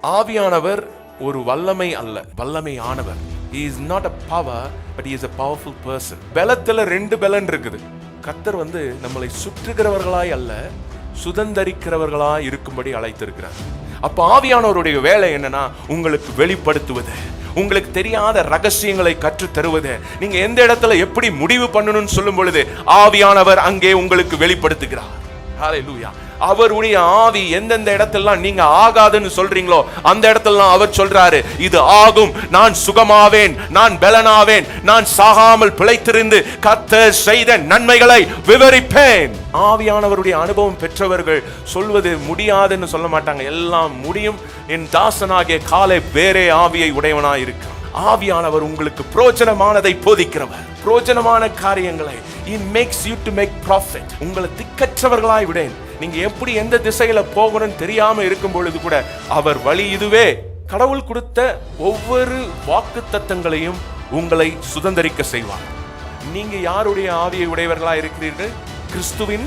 ஆவியானவர் ஒரு வல்லமை அல்ல, வல்லமை ஆனவர். He is not a power, but he is a powerful person. பலத்துல ரெண்டு பலன் இருக்குது. கர்த்தர் நம்மளை சுற்றுகிறவர்களாய் அல்ல, சுதந்தரிக்கிறவர்களாய் இருக்கும்படி அழைத்திருக்கிறார். அப்ப ஆவியானவருடைய வேலை என்னன்னா, உங்களுக்கு வெளிப்படுத்துவது, உங்களுக்கு தெரியாத ரகசியங்களை கற்றுத் தருவது, நீங்க எந்த இடத்துல எப்படி முடிவு பண்ணணும்னு சொல்லும் பொழுது ஆவியானவர் அங்கே உங்களுக்கு வெளிப்படுத்துகிறார். ஹல்லேலூயா. அவருடைய ஆவி எந்தெந்த இடத்தெல்லாம் நீங்க ஆகாதுன்னு சொல்றீங்களோ அந்த இடத்தெல்லாம் அவர் சொல்றாரு, இது ஆகும், நான் சுகமாவேன், நான் பலனாவேன், நான் சாகாமல் பிழைத்திருந்து கர்த்தர் செய்த நன்மைகளை விவரிப்பேன். ஆவியானவருடைய அனுபவம் பெற்றவர்கள் சொல்வது முடியாதுன்னு சொல்ல மாட்டாங்க, எல்லாம் முடியும். என் தாசனாகிய காலை வேறே ஆவியை உடையவனாய் இருக்கிறான். ஆவியானவர் உங்களுக்கு பிரோஜனமானதை போதிக்கிறவர், பிரோஜனமான காரியங்களை. He makes you to make profit. உங்களை திக்கற்றவர்களாய் விடேன். நீங்க எப்படி எந்த திசையில போகணும்னு தெரியாம இருக்கும் பொழுது கூட அவர் வழி இதுவே. கடவுள் கொடுத்த ஒவ்வொரு வாக்குத்தத்தங்களையும் உங்களை சுதந்தரிக்க செய்வார். நீங்க யாருடைய ஆவியை உடையவர்களா இருக்கிறீர்கள்? கிறிஸ்துவின்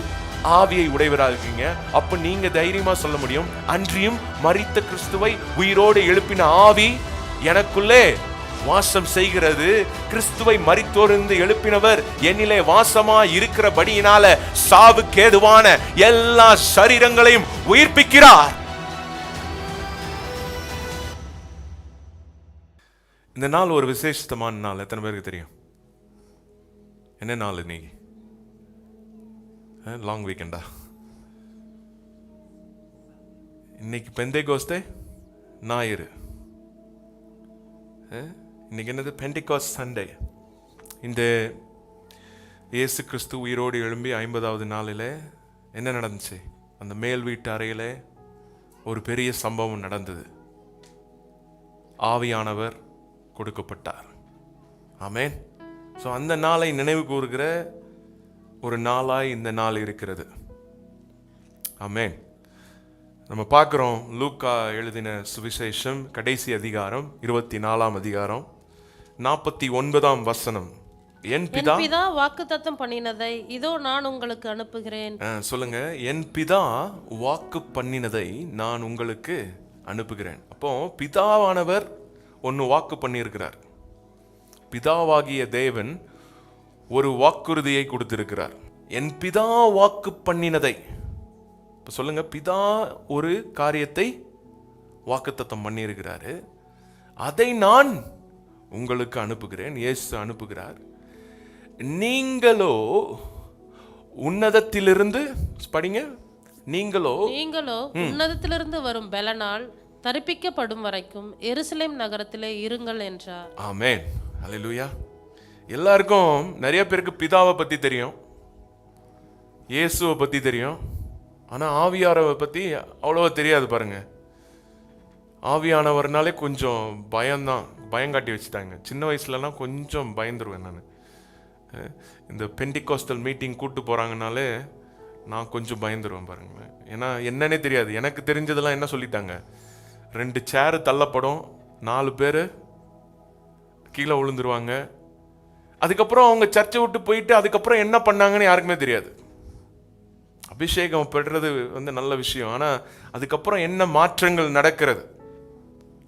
ஆவியை உடையவராக இருக்கீங்க. அப்ப நீங்க தைரியமா சொல்ல முடியும், அன்றியும் மரித்த கிறிஸ்துவை உயிரோடு எழுப்பின ஆவி எனக்குள்ளே வாசம் செய்கிறது. கிறிஸ்துவை மரித்தோரிலிருந்து எழுப்பினவர் என்னிலே வாசமா இருக்கிறபடியினால சாவுக்கேதுவான எல்லா சரீரங்களையும் உயிர்ப்பிக்கிறார். இந்த நாள் ஒரு விசேஷமான நாள். எத்தனை பேருக்கு தெரியும் என்ன நாள் இன்னைக்கு? லாங் வீக்கெண்டா? இன்னைக்கு பெந்தேகோஸ்தே ஞாயிறு. இன்னைக்கு என்னது? Pentecost Sunday. இந்த இயேசு கிறிஸ்து உயிரோடு எழும்பி 50வது நாளில் என்ன நடந்துச்சு? அந்த மேல் வீட்டு அறையில் ஒரு பெரிய சம்பவம் நடந்தது. ஆவியானவர் கொடுக்கப்பட்டார். ஆமென். ஸோ அந்த நாளை நினைவு கூறுகிற ஒரு நாளாய் இந்த நாள் இருக்கிறது. ஆமென். நம்ம பார்க்குறோம் லூக்கா எழுதின சுவிசேஷம் கடைசி அதிகாரம் 24ஆம் அதிகாரம் 49ஆம் வசனம். என் பிதா வாக்குத்தத்தம் பண்ணினதை இதோ நான் உங்களுக்கு அனுப்புகிறேன். சொல்லுங்க, என் பிதா வாக்கு பண்ணினதை நான் உங்களுக்கு அனுப்புகிறேன். அப்போ பிதாவானவர் ஒன்னு வாக்கு பண்ணியிருக்கிறார். பிதாவாகிய தேவன் ஒரு வாக்குறுதியை கொடுத்திருக்கிறார். என் பிதா வாக்கு பண்ணினதை. இப்ப சொல்லுங்க, பிதா ஒரு காரியத்தை வாக்குத்தத்தம் பண்ணியிருக்கிறாரு, அதை நான் உங்களுக்கு அனுப்புகிறேன். இயேசு அனுப்புகிறார். நீங்களோ உன்னதத்திலிருந்து, படிங்க, நீங்களோ உன்னதத்திலிருந்து வரும் பலனால் தரிப்பிக்கப்படும் வரைக்கும் எருசலேம் நகரத்திலே இருங்கள் என்றார். ஆமென். அல்லேலூயா. எல்லாருக்கும் நிறைய பேருக்கு பிதாவை பத்தி தெரியும், இயேசுவை பத்தி தெரியும். ஆனா ஆவியானவரை பத்தி அவ்வளவா தெரியாது. பாருங்க, ஆவியானவர்னாலே கொஞ்சம் பயம்தான், பயங்காட்டி வச்சுட்டாங்க. சின்ன வயசுலலாம் கொஞ்சம் பயந்துருவேன் நான். இந்த பெண்டிகாஸ்டல் மீட்டிங் கூட்டு போறாங்கனாலே நான் கொஞ்சம் பயந்துருவேன் பாருங்களேன். ஏன்னா என்னன்னே தெரியாது. எனக்கு தெரிஞ்சதெல்லாம் என்ன சொல்லிட்டாங்க, 2 சேரு தள்ளப்படும், 4 பேர் கீழே விழுந்துருவாங்க. அதுக்கப்புறம் அவங்க சர்ச்சை விட்டு போயிட்டு அதுக்கப்புறம் என்ன பண்ணாங்கன்னு யாருக்குமே தெரியாது. அபிஷேகம் பெறுறது நல்ல விஷயம், ஆனா அதுக்கப்புறம் என்ன மாற்றங்கள் நடக்கிறது?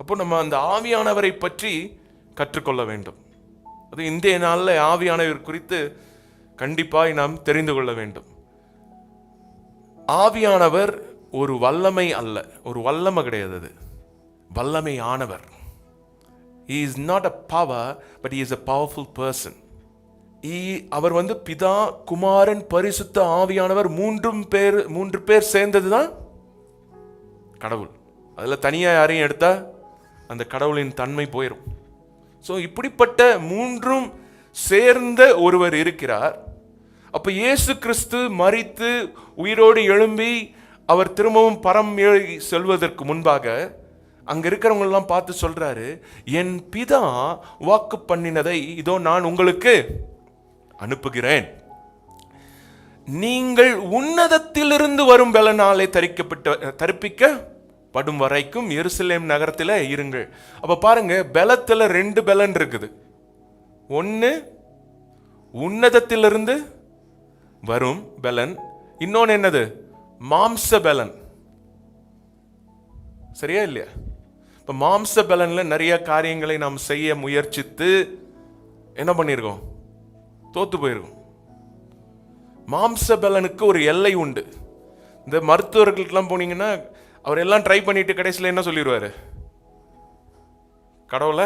அப்போ நம்ம அந்த ஆவியானவரை பற்றி கற்றுக்கொள்ள வேண்டும். அது இன்றைய நாளில் ஆவியானவர் குறித்து கண்டிப்பாய் நாம் தெரிந்து கொள்ள வேண்டும். ஆவியானவர் ஒரு வல்லமை அல்ல, ஒரு வல்லமை கிடையாது, அது வல்லமை ஆனவர். He is not a power, but he is a powerful person. அவர் பிதா, குமாரன், பரிசுத்த ஆவியானவர், 3 பேர் சேர்ந்ததுதான் கடவுள். அதுல தனியா யாரையும் எடுத்தா அந்த கடவுளின் தன்மை போயிடும். ஸோ இப்படிப்பட்ட 3 சேர்ந்த ஒருவர் இருக்கிறார். அப்ப இயேசு கிறிஸ்து மரித்து உயிரோடு எழும்பி அவர் திரும்பவும் பரம் ஏறி செல்வதற்கு முன்பாக அங்க இருக்கிறவங்க எல்லாம் பார்த்து சொல்றாரு, என் பிதா வாக்கு பண்ணினதை இதோ நான் உங்களுக்கு அனுப்புகிறேன். நீங்கள் உன்னதத்திலிருந்து வரும் பலனாலே தரிப்பிக்கப்படும் வரைக்கும் எருசலேம் நகரத்தில் இருங்கள். அப்ப பாருங்க, பலத்துல 2 பலன் இருக்குது. ஒன்னு உன்னதத்திலிருந்து வரும் பலன், இன்னொன்னு என்னது? மாம்ச பலன். சரியா இல்லையா? இப்போ மாம்ச பலன்ல நிறைய காரியங்களை நாம் செய்ய முயற்சித்து என்ன பண்ணியிருக்கோம்? தோத்து போயிருக்கோம். மாம்ச பலனுக்கு ஒரு எல்லை உண்டு. இந்த மருத்துவர்களுக்கெல்லாம் போனீங்கன்னா அவர் எல்லாம் ட்ரை பண்ணிட்டு கடைசியில் என்ன சொல்லிடுவாரு? கடவுளை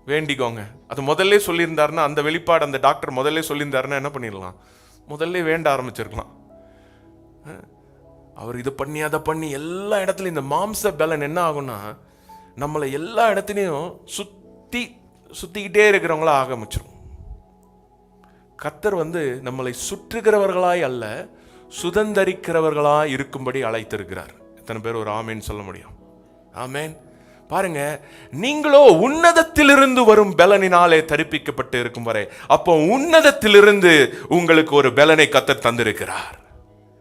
வேண்டிக்கோங்க. அது முதல்ல சொல்லியிருந்தாருன்னா, அந்த வெளிப்பாடு அந்த டாக்டர் முதல்ல சொல்லியிருந்தாருன்னா என்ன பண்ணிடலாம்? முதல்ல வேண்ட ஆரம்பிச்சிருக்கலாம். அவர் இதை பண்ணி அதை பண்ணி எல்லா இடத்துலையும் இந்த மாம்ச பலன் என்ன ஆகும்னா, நம்மளை எல்லா இடத்துலையும் சுத்திக்கிட்டே இருக்கிறவங்களா ஆரம்பிச்சிடும். கர்த்தர் நம்மளை சுற்றுகிறவர்களாய் அல்ல, சுதந்தரிக்கிறவர்களாய் இருக்கும்படி அழைத்திருக்கிறார். எத்தனை பேர் ஒரு ஆமேன் சொல்ல முடியும்? ஆமேன். பாருங்க, நீங்களோ உன்னதத்திலிருந்து வரும் பலனினாலே தரிப்பிக்கப்பட்டு இருக்கும் வரை, அப்போ உன்னதத்திலிருந்து உங்களுக்கு ஒரு பலனை கர்த்தர் தந்திருக்கிறார்.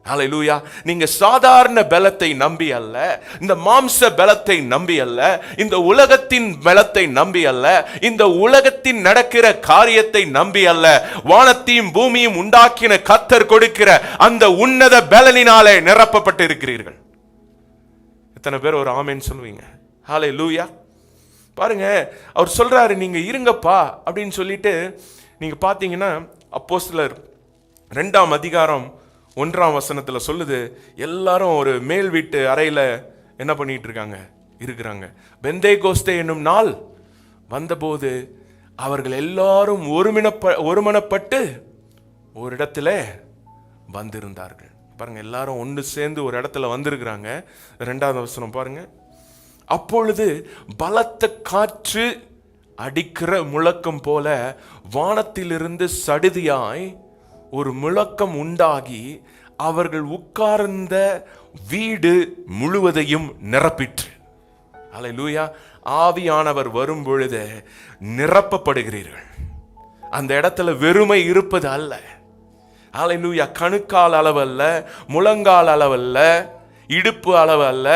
ஹல்லேலூயா. நீங்க சாதாரண பலத்தை நம்பி அல்ல, இந்த மாம்ச பலத்தை நம்பி அல்ல, இந்த உலகத்தின் பலத்தை நம்பி அல்ல, இந்த உலகத்தின் நடக்கிற காரியத்தை நம்பி அல்ல, வானத்தையும் பூமியும் உண்டாக்கின கர்த்தர் கொடுக்கிற அந்த உன்னத பலனினாலே நிரப்பப்பட்டு இருக்கிறீர்கள். எத்தனை பேர் ஒரு ஆமேன் சொல்லுவீங்க? ஹல்லேலூயா. பாருங்க, அவர் சொல்றாரு நீங்க இருங்கப்பா அப்படின்னு சொல்லிட்டு, நீங்க பாத்தீங்கன்னா அப்போஸ்தலர் 2ஆம் அதிகாரம் 1ஆம் வசனத்துல சொல்லுது, எல்லாரும் ஒரு மேல் வீட்டு அறையில என்ன பண்ணிட்டு இருக்காங்க? இருக்கிறாங்க. பெந்தேகோஸ்தே என்னும் நாள் வந்தபோது அவர்கள் எல்லாரும் ஒருமனப்பட்டு ஒரு இடத்துல வந்திருந்தார்கள். பாருங்க, எல்லாரும் ஒன்று சேர்ந்து ஒரு இடத்துல வந்திருக்கிறாங்க. 2ஆவது வசனம் பாருங்க. அப்பொழுது பலத்த காற்று அடிக்கிற முழக்கம் போல வானத்திலிருந்து சடுதியாய் ஒரு முழக்கம் உண்டாகி அவர்கள் உட்கார்ந்த வீடு முழுவதையும் நிரப்பிற்று. அல்லேலூயா. ஆவியானவர் வரும் பொழுது நிரப்பப்படுகிறீர்கள். அந்த இடத்துல வெறுமை இருப்பது அல்ல. அல்லேலூயா. கணுக்கால் அளவல்ல, முழங்கால் அளவல்ல, இடுப்பு அளவல்ல,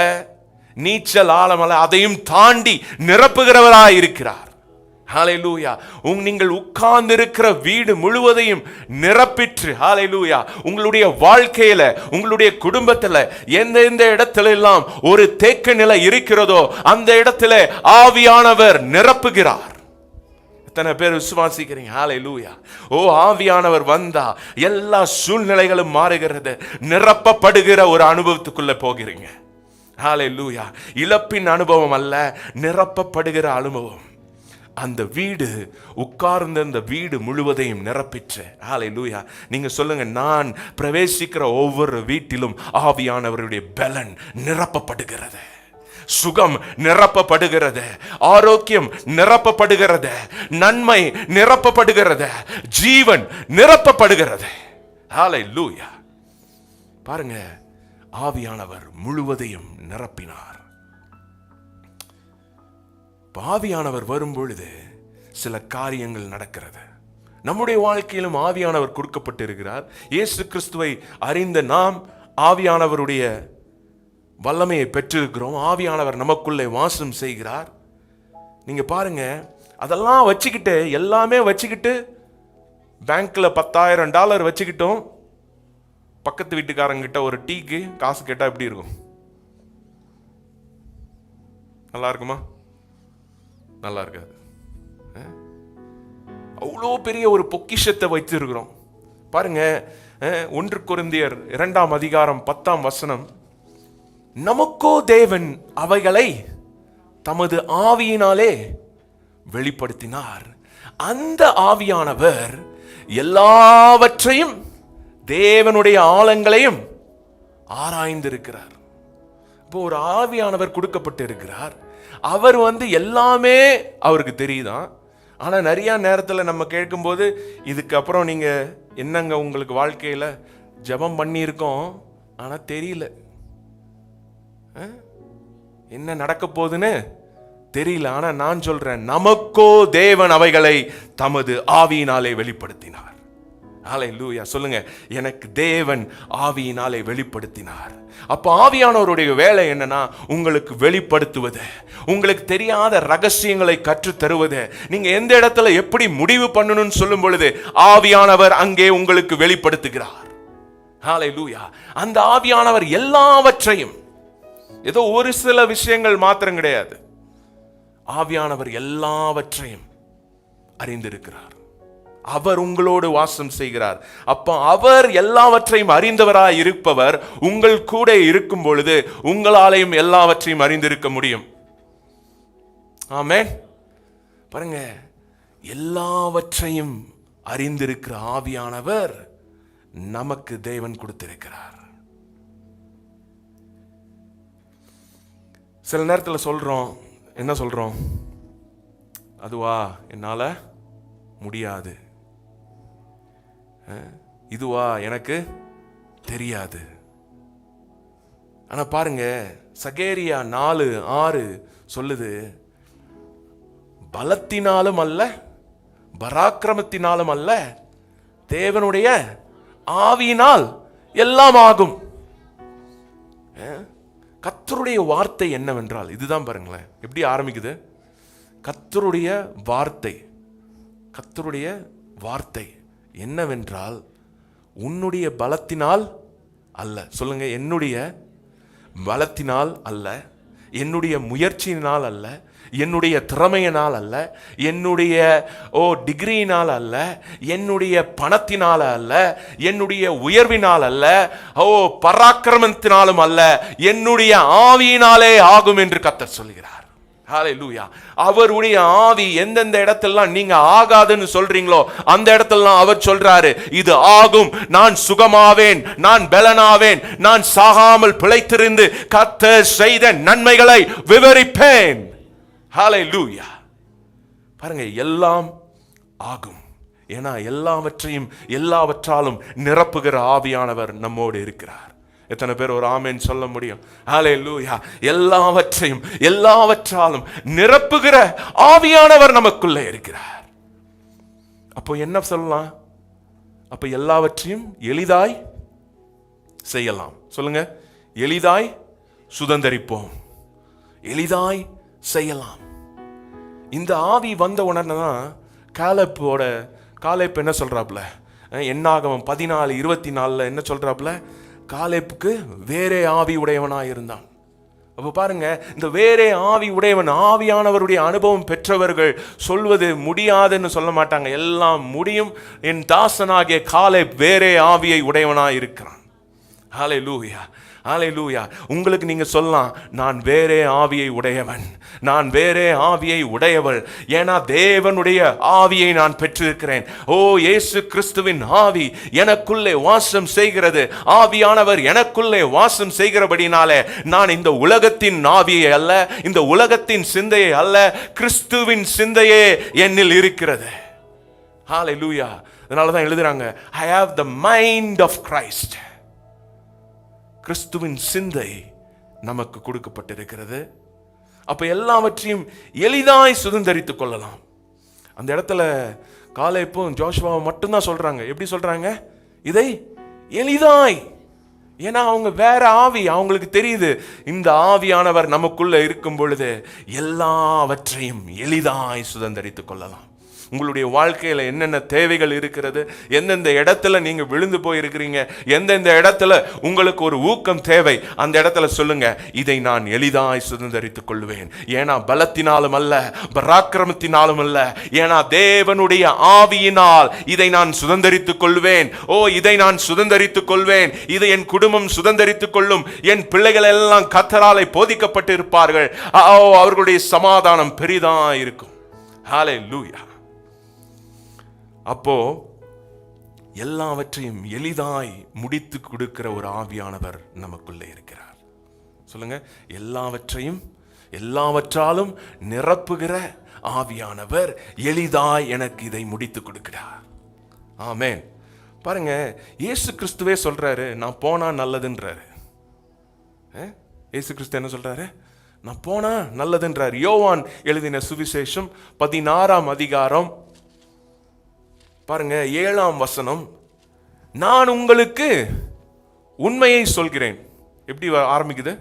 நீச்சல் ஆழமல்ல, அதையும் தாண்டி நிரப்புகிறவராய் இருக்கிறார். ஹல்லேலூயா. நீங்கள் உட்கார்ந்து இருக்கிற வீடு முழுவதையும் நிரப்பிற்று. ஹல்லேலூயா. உங்களுடைய வாழ்க்கையில, உங்களுடைய குடும்பத்துல எந்தெந்த இடத்துல எல்லாம் ஒரு தேக்க நிலை இருக்கிறதோ அந்த இடத்துல ஆவியானவர் நிரப்புகிறார். எத்தனை பேர் விசுவாசிக்கிறீங்க? ஹல்லேலூயா. ஓ, ஆவியானவர் வந்தா எல்லா சூழ்நிலைகளும் மாறுகிறது, நிரப்பப்படுகிற ஒரு அனுபவத்துக்குள்ள போகிறீங்க. ஹல்லேலூயா. இழப்பின் அனுபவம் அல்ல, நிரப்பப்படுகிற அனுபவம். அந்த வீடு உட்கார்ந்த அந்த வீடு முழுவதையும் நிரப்பிற்று. ஹல்லேலூயா. நீங்க சொல்லுங்க, நான் பிரவேசிக்கிற ஒவ்வொரு வீட்டிலும் ஆவியானவருடைய பலன் நிரப்பப்படுகிறது, சுகம் நிரப்பப்படுகிறது, ஆரோக்கியம் நிரப்பப்படுகிறது, நன்மை நிரப்பப்படுகிறது, ஜீவன் நிரப்பப்படுகிறது. ஹல்லேலூயா. பாருங்க, ஆவியானவர் முழுவதையும் நிரப்பினார். ஆவியானவர் வரும் பொழுது சில காரியங்கள் நடக்கிறது. நம்முடைய வாழ்க்கையிலும் ஆவியானவர் கொடுக்கப்பட்டிருக்கிறார். இயேசு கிறிஸ்துவை அறிந்த நாம் ஆவியானவருடைய வல்லமையை பெற்றிருக்கிறோம். ஆவியானவர் நமக்குள்ளே வாசம் செய்கிறார். நீங்க பாருங்க, அதெல்லாம் வச்சுக்கிட்டு, எல்லாமே வச்சுக்கிட்டு, பேங்க்ல $10,000 வச்சுக்கிட்டோம், பக்கத்து வீட்டுக்காரங்கிட்ட ஒரு டீக்கு காசு கேட்டா எப்படி இருக்கும்? நல்லா இருக்குமா? நல்லா இருக்காது. அவ்வளோ பெரிய ஒரு பொக்கிஷத்தை வைத்திருக்கிறோம். பாருங்க, 1 கொரிந்தியர் 2ஆம் அதிகாரம் 10ஆம் வசனம், நமக்கோ தேவன் அவைகளை தமது ஆவியினாலே வெளிப்படுத்தினார். அந்த ஆவியானவர் எல்லாவற்றையும், தேவனுடைய ஆழங்களையும் ஆராய்ந்திருக்கிறார். இப்போ ஒரு ஆவியானவர் கொடுக்கப்பட்டு இருக்கிறார். அவர் எல்லாமே அவருக்கு தெரியுதான். ஆனா நிறைய நேரத்துல நம்ம கேட்கும்போது, இதுக்கப்புறம் நீங்க என்னங்க உங்களுக்கு வாழ்க்கையில ஜெபம் பண்ணியிருக்கோம், ஆனா தெரியல, என்ன நடக்க போகுதுன்னு தெரியல. ஆனா நான் சொல்றேன், நமக்கோ தேவன் அவைகளை தமது ஆவியினாலே வெளிப்படுத்தினார். ஹல்லேலூயா. சொல்லுங்க, எனக்கு தேவன் ஆவியினாலே வெளிப்படுத்தினார். அப்ப ஆவியானவருடைய வேலை என்னன்னா, உங்களுக்கு வெளிப்படுத்துவது, உங்களுக்கு தெரியாத ரகசியங்களை கற்றுத் தருவது, நீங்க எந்த இடத்துல எப்படி முடிவு பண்ணணும்னு சொல்லும் பொழுது ஆவியானவர் அங்கே உங்களுக்கு வெளிப்படுத்துகிறார். ஹல்லேலூயா. அந்த ஆவியானவர் எல்லாவற்றையும், ஏதோ ஒரு சில விஷயங்கள் மாத்திரம் கிடையாது. ஆவியானவர் எல்லாவற்றையும் அறிந்திருக்கிறார். அவர் உங்களோடு வாசம் செய்கிறார். அப்ப அவர் எல்லாவற்றையும் அறிந்தவராய் இருப்பவர் உங்கள் கூட இருக்கும் பொழுது உங்களாலையும் எல்லாவற்றையும் அறிந்திருக்க முடியும். ஆமென். பாருங்க, எல்லாவற்றையும் அறிந்திருக்கிற ஆவியானவர் நமக்கு தேவன் கொடுத்திருக்கிறார். சில நேரத்தில் சொல்றோம், என்ன சொல்றோம்? அதுவா என்னால முடியாது, இதுவா எனக்கு தெரியாது. ஆனா பாருங்க, சகேரியா 4:6 சொல்லுது, பலத்தினாலும் அல்ல பராக்கிரமத்தினாலும் அல்ல, தேவனுடைய ஆவியினால் எல்லாம் ஆகும். கர்த்தருடைய வார்த்தை என்னவென்றால் இதுதான். பாருங்களேன் எப்படி ஆரம்பிக்குது. கர்த்தருடைய வார்த்தை என்னவென்றால், உன்னுடைய பலத்தினால் அல்ல. சொல்லுங்க, என்னுடைய பலத்தினால் அல்ல, என்னுடைய முயற்சியினால் அல்ல, என்னுடைய திறமையினால் அல்ல, என்னுடைய டிகிரியினால் அல்ல, என்னுடைய பணத்தினால் அல்ல, என்னுடைய உயர்வினால் அல்ல, பராக்கிரமத்தினாலும் அல்ல, என்னுடைய ஆவியினாலே ஆகும் என்று கர்த்தர் சொல்கிறார். ஹல்லேலூயா. அவருடைய ஆவி எந்தெந்த இடத்தெல்லாம் நீங்க ஆகாதுன்னு சொல்றீங்களோ அந்த இடத்தெல்லாம் அவர் சொல்றாரு, இது ஆகும், நான் சுகமாவேன், நான் பலனாவேன், நான் சாகாமல் பிழைத்திருந்து கர்த்தர் செய்த நன்மைகளை விவரிப்பேன். ஹல்லேலூயா. பாருங்க, எல்லாம் ஆகும். ஏன்னா எல்லாவற்றாலும் நிரப்புகிற ஆவியானவர் நம்மோடு இருக்கிறார். எத்தனை பேர் ஒரு ஆமென் சொல்ல முடியும்? ஹல்லேலூயா. எல்லாவற்றாலும் நிரப்புகிற ஆவியானவர் நமக்குள்ளே இருக்கிறார். அப்போ என்ன சொல்லலாம்? அப்ப எல்லாவற்றையும் எளிதாய் செய்யலாம். சொல்லுங்க, எளிதாய் சுதந்தரிப்போம், எளிதாய் செய்யலாம். இந்த ஆவி வந்த உடனே தான் காலேப் என்ன சொல்றாப்ல? என்னாகமம் 14:24 என்ன சொல்றாப்ல? காலேப்புக்கு வேறே ஆவி உடையவனாய் இருந்தான். அப்ப பாருங்க, இந்த வேறே ஆவி உடையவன், ஆவியானவருடைய அனுபவம் பெற்றவர்கள் சொல்வது முடியாதுன்னு சொல்ல மாட்டாங்க. எல்லாம் முடியும். என் தாசனாகிய காலேப் வேறே ஆவியை உடையவனாய் இருக்கிறான். ஹல்லேலூயா, ஹல்லேலூயா. உங்களுக்கு நீங்க சொல்லலாம், நான் வேறே ஆவியை உடையவன், நான் வேறே ஆவியை உடையவள். ஏன்னா தேவனுடைய ஆவியை நான் பெற்றிருக்கிறேன். இயேசு கிறிஸ்துவின் ஆவி எனக்குள்ளே வாசம் செய்கிறது. ஆவியானவர் எனக்குள்ளே வாசம் செய்கிறபடினாலே நான் இந்த உலகத்தின் ஆவியை அல்ல, இந்த உலகத்தின் சிந்தையை அல்ல, கிறிஸ்துவின் சிந்தையே என்னில் இருக்கிறது. ஹல்லேலூயா. அதனால தான் எழுதுறாங்க, I have the mind of Christ. கிறிஸ்துவின் சிந்தை நமக்கு கொடுக்கப்பட்டிருக்கிறது. அப்ப எல்லாவற்றையும் எளிதாய் சுதந்தரித்துக் கொள்ளலாம். அந்த இடத்துல காலேப்பும் ஜோஷுவாவும் மட்டும்தான் சொல்றாங்க. எப்படி சொல்றாங்க? இதை எளிதாய். ஏன்னா அவங்க வேற ஆவி, அவங்களுக்கு தெரியுது இந்த ஆவியானவர் நமக்குள்ள இருக்கும் பொழுது எல்லாவற்றையும் எளிதாய் சுதந்தரித்துக் கொள்ளலாம். உங்களுடைய வாழ்க்கையில என்னென்ன தேவைகள் இருக்கிறது, எந்தெந்த இடத்துல நீங்க விழுந்து போயிருக்கிறீங்க, எந்தெந்த இடத்துல உங்களுக்கு ஒரு ஊக்கம் தேவை, அந்த இடத்துல சொல்லுங்க, இதை நான் எளிதாய் சுதந்தரித்துக் கொள்வேன். ஏன்னா பலத்தினாலும் அல்ல, பராக்கிரமத்தினாலும் அல்ல, ஏன்னா தேவனுடைய ஆவியினால் இதை நான் சுதந்தரித்துக் கொள்வேன். இதை நான் சுதந்தரித்துக் கொள்வேன். இதை என் குடும்பம் சுதந்தரித்துக் கொள்ளும். என் பிள்ளைகள் எல்லாம் கர்த்தராலே போதிக்கப்பட்டு இருப்பார்கள். அவர்களுடைய சமாதானம் பெரிதா இருக்கும். ஹல்லேலூயா. அப்போ எல்லாவற்றையும் எளிதாய் முடித்து கொடுக்கிற ஒரு ஆவியானவர் நமக்குள்ளே இருக்கிறார். சொல்லுங்க, எல்லாவற்றாலும் நிரப்புகிற ஆவியானவர் எளிதாய் எனக்கு இதை முடித்து கொடுக்கிறார். ஆமென். பாருங்க, இயேசு கிறிஸ்துவே சொல்றாரு, நான் போனா நல்லதுன்றாரு. இயேசு கிறிஸ்து என்ன சொல்றாரு? நான் போனா நல்லதுன்றார். யோவான் எழுதின சுவிசேஷம் 16ஆம் அதிகாரம் பாருங்க 7ஆம் வசனம், நான் உங்களுக்கு உண்மையை சொல்கிறேன். எப்படி ஆரம்பிக்குது?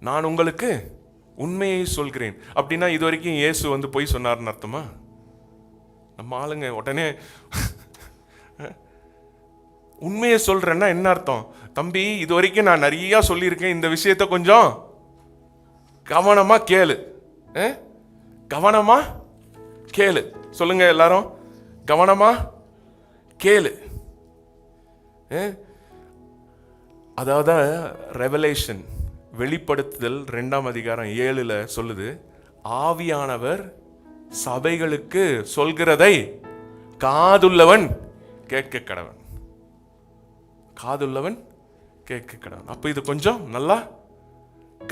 நான் உங்களுக்கு உண்மையை சொல்கிறேன். அப்படின்னா இது வரைக்கும் இயேசு வந்து போய் சொன்னார்னு அர்த்தமா? நம்ம ஆளுங்க உடனே உண்மையை சொல்றேன்னா என்ன அர்த்தம்? தம்பி, இது வரைக்கும் நான் நிறைய சொல்லியிருக்கேன், இந்த விஷயத்த கொஞ்சம் கவனமா கேளு. கவனமா கேளு. சொல்லுங்க எல்லாரும், கவனமா கேளு. அதாவது ரெவலேஷன், வெளிப்படுத்துதல் 2ஆம் அதிகாரம் 7ல் சொல்லுது, ஆவியானவர் சபைகளுக்கு சொல்கிறதை காதுள்ளவன் கேட்க கடவன். காதுள்ளவன் கேட்க கடவன். அப்ப இது கொஞ்சம் நல்லா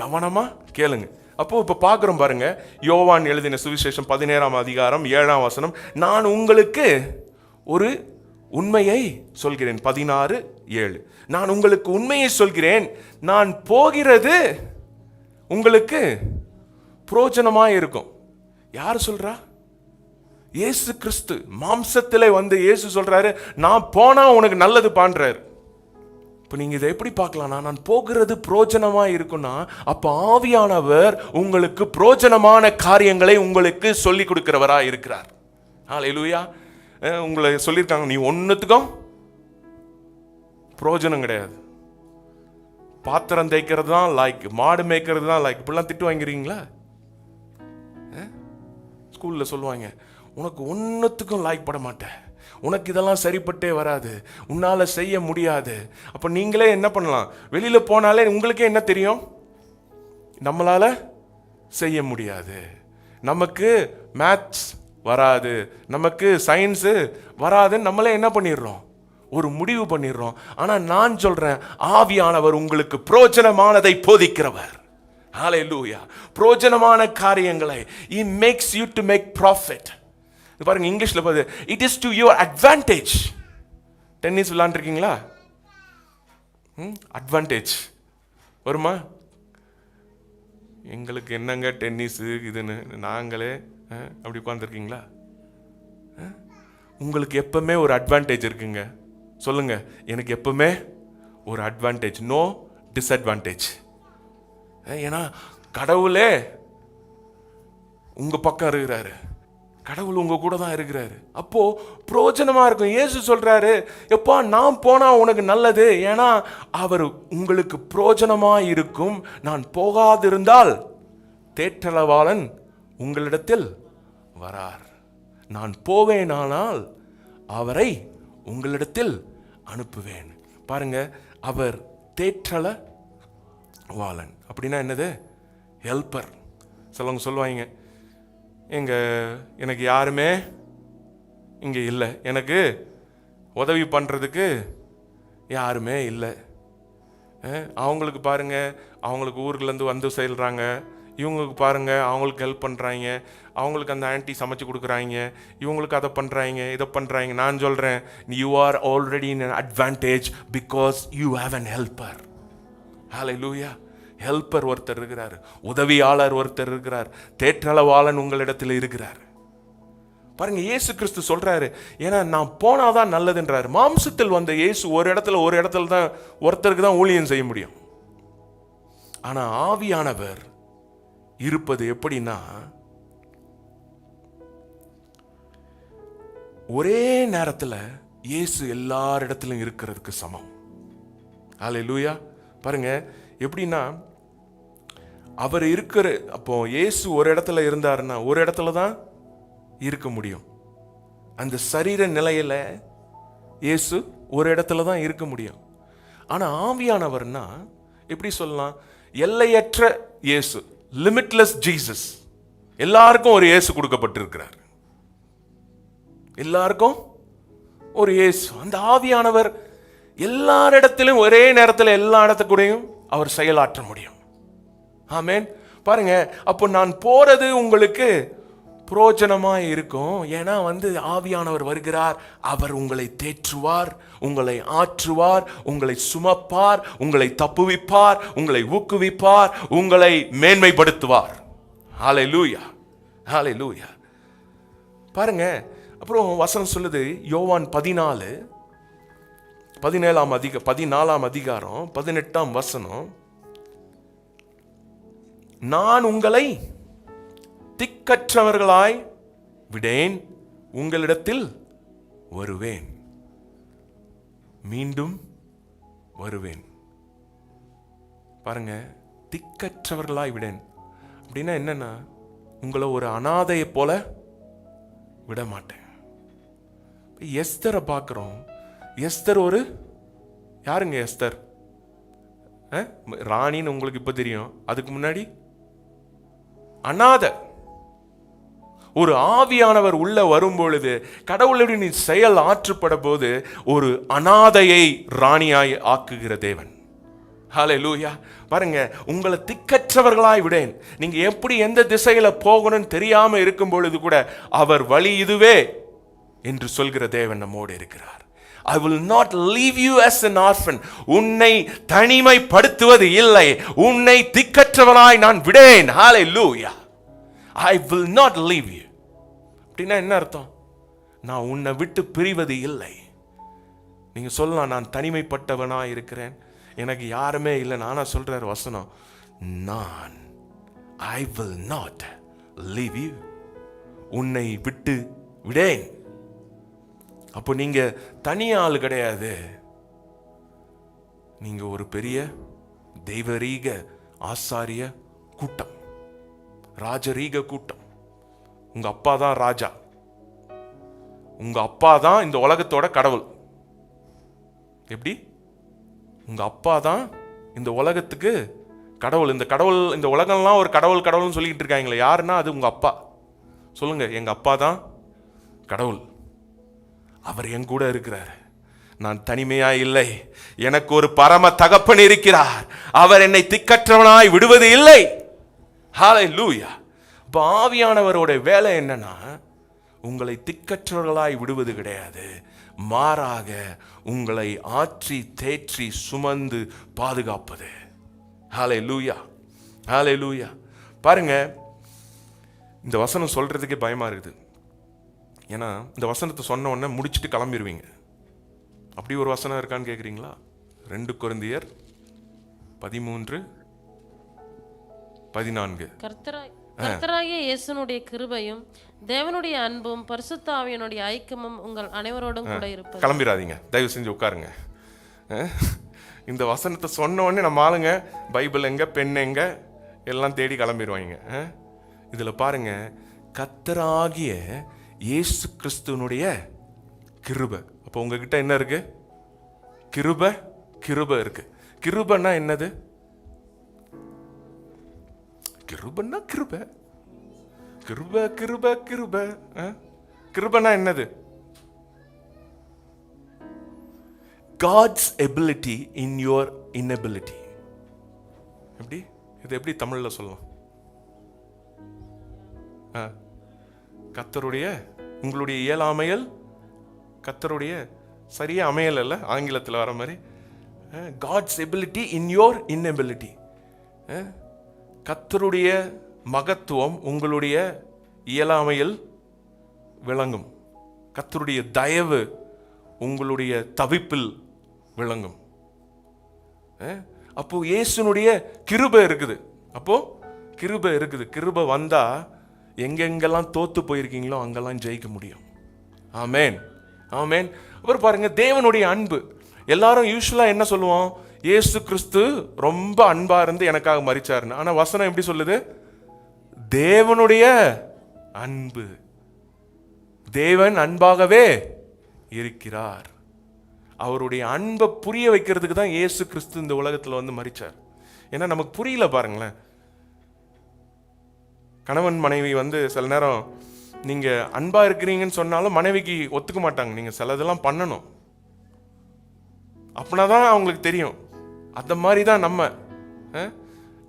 கவனமா கேளுங்க. அப்போ இப்ப பாக்குறோம் பாருங்க, யோவான் எழுதின சுவிசேஷம் 17ஆம் அதிகாரம் 7ஆம் வசனம், நான் உங்களுக்கு ஒரு உண்மையை சொல்கிறேன். 16:7, நான் உங்களுக்கு உண்மையை சொல்கிறேன், நான் போகிறது உங்களுக்கு பிரயோஜனமாய் இருக்கும். யார் சொல்றா? இயேசு கிறிஸ்து மாம்சத்திலே வந்து இயேசு சொல்றாரு, நான் போனா உனக்கு நல்லது பண்றாரு. இப்போ நீங்க இதை எப்படி பார்க்கலாம்னா, நான் போகிறது பிரயோஜனமா இருக்குன்னா, அப்ப ஆவியானவர் உங்களுக்கு பிரயோஜனமான காரியங்களை உங்களுக்கு சொல்லி கொடுக்கிறவரா இருக்கிறார். ஹல்லேலூயா. உங்களை சொல்லியிருக்காங்க, நீ ஒன்னுத்துக்கும் பிரயோஜனம் கிடையாது, பாத்திரம் தேய்க்கிறது தான் லைக், மாடு மேய்க்கிறது தான் லைக். இப்படிலாம் திட்டு வாங்கிறீங்களா? ஸ்கூல்ல சொல்லுவாங்க, உனக்கு ஒன்னுத்துக்கும் லாய்க் பட மாட்டேன், உனக்கு இதெல்லாம் சரிப்பட்டே வராது, உன்னால செய்ய முடியாது. அப்ப நீங்களே என்ன பண்ணலாம்? வெளியில போனாலே உங்களுக்கே என்ன தெரியும்? நம்மளால செய்ய முடியாது, நமக்கு மேத்ஸ் வராது, நமக்கு சயின்ஸ் வராதுன்னு நம்மளே என்ன பண்ணிடுறோம்? ஒரு முடிவு பண்ணிடுறோம். ஆனா நான் சொல்றேன், ஆவியானவர் உங்களுக்கு பிரயோஜனமானதை போதிக்கிறவர். ஹல்லேலூயா. பிரயோஜனமான காரியங்களை he makes you to make profit. பாருங்க, இங்கிலீஷ்ல பாரு, it is to your advantage. Tennis விளையாண்டுருக்கீங்களா? அட்வான்டேஜ் வருமா? எங்களுக்கு என்னங்க டென்னிஸ் இதுன்னு நாங்களே அப்படி உட்கார்ந்துருக்கீங்களா? உங்களுக்கு எப்பவுமே ஒரு அட்வான்டேஜ் இருக்குங்க. சொல்லுங்க, எனக்கு எப்பவுமே ஒரு அட்வான்டேஜ், நோ டிஸ்அட்வான்டேஜ். ஏன்னா கடவுளே உங்க பக்கம் இருக்கிறாரு, கடவுள் உங்க கூட தான் இருக்கிறாரு. அப்போ பிரயோஜனமா இருக்கும். இயேசு சொல்றாரு, எப்பா நான் போனா உனக்கு நல்லது, ஏன்னா அவர் உங்களுக்கு பிரயோஜனமா இருக்கும். நான் போகாதிருந்தால் தேற்றளவாளன் உங்களிடத்தில் வரார், நான் போவேனானால் அவரை உங்களிடத்தில் அனுப்புவேன். பாருங்க, அவர் தேற்றளவாளன் அப்படின்னா என்னது? ஹெல்ப்பர். சிலவங்க சொல்லுவாங்க, எனக்கு யாருமே இங்கே இல்லை, எனக்கு உதவி பண்ணுறதுக்கு யாருமே இல்லை. அவங்களுக்கு பாருங்க, அவங்களுக்கு ஊர்லேருந்து வந்து செல்கிறாங்க, இவங்களுக்கு பாருங்க அவங்களுக்கு ஹெல்ப் பண்ணுறாங்க, அவங்களுக்கு அந்த ஆன்ட்டி சமைச்சு கொடுக்குறாங்க, இவங்களுக்கு அதை பண்ணுறாங்க, இதை பண்ணுறாங்க. நான் சொல்கிறேன், you are already in an advantage because you have an helper. Hallelujah. Helper ஒருத்தர் இருக்கிறார், உதவியாளர் ஒருத்தர் இருக்கிறார், தேற்றளவாளன் உங்களிடத்தில் இருக்கிறார். பாருங்க, இயேசு கிறிஸ்து சொல்றாரு, ஏன்னா நான் போனாதான் நல்லதுன்றாரு. மாம்சத்தில் வந்த இயேசு ஒரு இடத்துல தான் ஒருத்தருக்கு தான் ஊழியம் செய்ய முடியும். ஆனா ஆவியானவர் இருப்பது எப்படின்னா, ஒரே நேரத்தில் இயேசு எல்லாரிடத்திலும் இருக்கிறதுக்கு சமம். ஹல்லேலூயா. பாருங்க எப்படின்னா, அவர் இருக்கிற, அப்போ இயேசு ஒரு இடத்துல இருந்தாருன்னா ஒரு இடத்துல தான் இருக்க முடியும். அந்த சரீர நிலையில இயேசு ஒரு இடத்துல தான் இருக்க முடியும். ஆனா ஆவியானவர்னா எப்படி சொல்லலாம்? எல்லையற்ற இயேசு, லிமிட்லெஸ் ஜீசஸ். எல்லாருக்கும் ஒரு இயேசு கொடுக்கப்பட்டிருக்கிறார், எல்லாருக்கும் ஒரு இயேசு. அந்த ஆவியானவர் எல்லாரிடத்திலும் ஒரே நேரத்தில் எல்லா இடத்துக்கூடையும் அவர் செயலாற்ற முடியும். ஆமென். பாருங்க, அப்போ நான் போறது உங்களுக்கு பிரயோஜனமா இருக்கும். ஏன்னா ஆவியானவர் வருகிறார், அவர் உங்களை தேற்றுவார், உங்களை ஆற்றுவார், உங்களை சுமப்பார், உங்களை தப்புவிப்பார், உங்களை ஊக்குவிப்பார், உங்களை மேன்மைப்படுத்துவார். ஹல்லேலூயா, ஹல்லேலூயா. பாருங்க, அப்புறம் வசனம் சொல்லுது, யோவான் 14ஆம் அதிகாரம் 18ஆம் வசனம், நான் உங்களை திக்கற்றவர்களாய் விடேன், உங்களிடத்தில் வருவேன், மீண்டும் வருவேன். பாருங்க, திக்கற்றவர்களாய் விடேன் அப்படின்னா என்னன்னா, உங்களை ஒரு அனாதையை போல விட மாட்டேன். எஸ்தரை பார்க்கிறோம். எஸ்தர் ஒரு யாருங்க எஸ்தர்? ராணின்னு உங்களுக்கு இப்ப தெரியும். அதுக்கு முன்னாடி அனாதை. ஒரு ஆவியானவர் உள்ள வரும் பொழுது, கடவுளுடைய செயல் ஆற்றுப்பட போது ஒரு அனாதையை ராணியாய் ஆக்குகிற தேவன். ஹல்லேலூயா. பாருங்க, உங்களை திக்கற்றவர்களாய் விடேன். நீங்க எப்படி எந்த திசையில போகணும்னு தெரியாம இருக்கும் பொழுது கூட அவர் வழி இதுவே என்று சொல்கிற தேவன் நம்மோடு இருக்கிறார். I will not leave you as an orphan. உன்னை தனிமைப்படுத்துவது இல்லை. உன்னை திக்கற்றவனாய் நான் விடேன். ஹல்லேலூயா. I will not leave you. அப்படின்னா என்ன அர்த்தம்? நான் உன்னை விட்டு பிரிவது இல்லை. நீங்க சொல்லலாம், நான் தனிமைப்பட்டவனாய் இருக்கிறேன், எனக்கு யாருமே இல்லை. நானா சொல்றார் வசனம், நான் I will not leave you. உன்னை விட்டு விடேன். அப்போ நீங்க தனியாள் கிடையாது. நீங்க ஒரு பெரிய தெய்வரீக ஆசாரிய கூட்டம், ராஜரீக கூட்டம். உங்க அப்பா தான் ராஜா. உங்க அப்பா தான் இந்த உலகத்தோட கடவுள். எப்படி? உங்க அப்பா தான் இந்த உலகத்துக்கு கடவுள். இந்த கடவுள், இந்த உலகம்லாம் ஒரு கடவுள் கடவுள்னு சொல்லிக்கிட்டு இருக்காங்களே, யாருன்னா அது உங்க அப்பா. சொல்லுங்க, எங்க அப்பா தான் கடவுள். அவர் என் கூட இருக்கிறார். நான் தனிமையா இல்லை. எனக்கு ஒரு பரம தகப்பன் இருக்கிறார். அவர் என்னை திக்கற்றவனாய் விடுவது இல்லை. ஹல்லேலூயா. இப்ப ஆவியானவரோட வேலை என்னன்னா, உங்களை திக்கற்றவர்களாய் விடுவது கிடையாது, மாறாக உங்களை ஆற்றி தேற்றி சுமந்து பாதுகாப்பது. ஹல்லேலூயா, ஹல்லேலூயா. பாருங்க, இந்த வசனம் சொல்றதுக்கே பயமா இருக்குது. ஏன்னா இந்த வசனத்தை சொன்ன உடனே முடிச்சுட்டு கிளம்பிடுவீங்க. அப்படி ஒரு வசனம் இருக்கான்னு கேட்குறீங்களா? 2 கொரிந்தியர் 13:14. கர்த்தராகிய இயேசுனுடைய கிருபையும் தேவனுடைய அன்பும் பரிசுத்த ஆவியினுடைய ஐக்கியமும் உங்கள் அனைவரோடும் கூட இருப்பது. கிளம்பிடாதீங்க, தயவு செஞ்சு உட்காருங்க. இந்த வசனத்தை சொன்ன உடனே நம்ம ஆளுங்க பைபிள் எங்க, பெண் எங்க எல்லாம் தேடி கிளம்பிடுவாங்க. இதுல பாருங்க, கர்த்தராகிய இயேசு கிறிஸ்துவனுடைய கிருபை. அப்போ உங்ககிட்ட என்ன இருக்கு? கிருபை. கிருபை இருக்கு. கிருபைன்னா என்னது? கிருபைன்னா கிருபை. கிருபை கிருபை கிருபை. கிருபைன்னா என்னது? God's ability in your inability. எப்படி? இது எப்படி தமிழ்ல சொல்லலாம்? கர்த்தருடைய, உங்களுடைய இயலாமையில் கர்த்தருடைய சரியா அமையல் அல்ல, ஆங்கிலத்தில் வர மாதிரி. God's ability in your inability. கர்த்தருடைய மகத்துவம் உங்களுடைய இயலாமையில் விளங்கும். கர்த்தருடைய தயவு உங்களுடைய தவிப்பில் விளங்கும். அப்போ இயேசுனுடைய கிருபை இருக்குது. அப்போ கிருபை இருக்குது. கிருபை வந்தா எங்கெங்கெல்லாம் தோத்து போயிருக்கீங்களோ அங்கெல்லாம் ஜெயிக்க முடியும். ஆமேன், ஆமேன். அப்புறம் பாருங்க, தேவனுடைய அன்பு. எல்லாரும் யூஸ்வலா என்ன சொல்லுவோம்? இயேசு கிறிஸ்து ரொம்ப அன்பா இருந்து எனக்காக மரிச்சாருன்னு. ஆனா வசனம் எப்படி சொல்லுது? தேவனுடைய அன்பு. தேவன் அன்பாகவே இருக்கிறார். அவருடைய அன்பை புரிய வைக்கிறதுக்கு தான் இயேசு கிறிஸ்து இந்த உலகத்துல வந்து மரிச்சார். ஏன்னா நமக்கு புரியல. பாருங்களேன், கணவன் மனைவி வந்து சில நேரம் நீங்க அன்பா இருக்கிறீங்கன்னு சொன்னாலும் மனைவிக்கு ஒத்துக்க மாட்டாங்க. நீங்க சிலதெல்லாம் பண்ணணும், அப்படின்னாதான் அவங்களுக்கு தெரியும். அந்த மாதிரி தான் நம்ம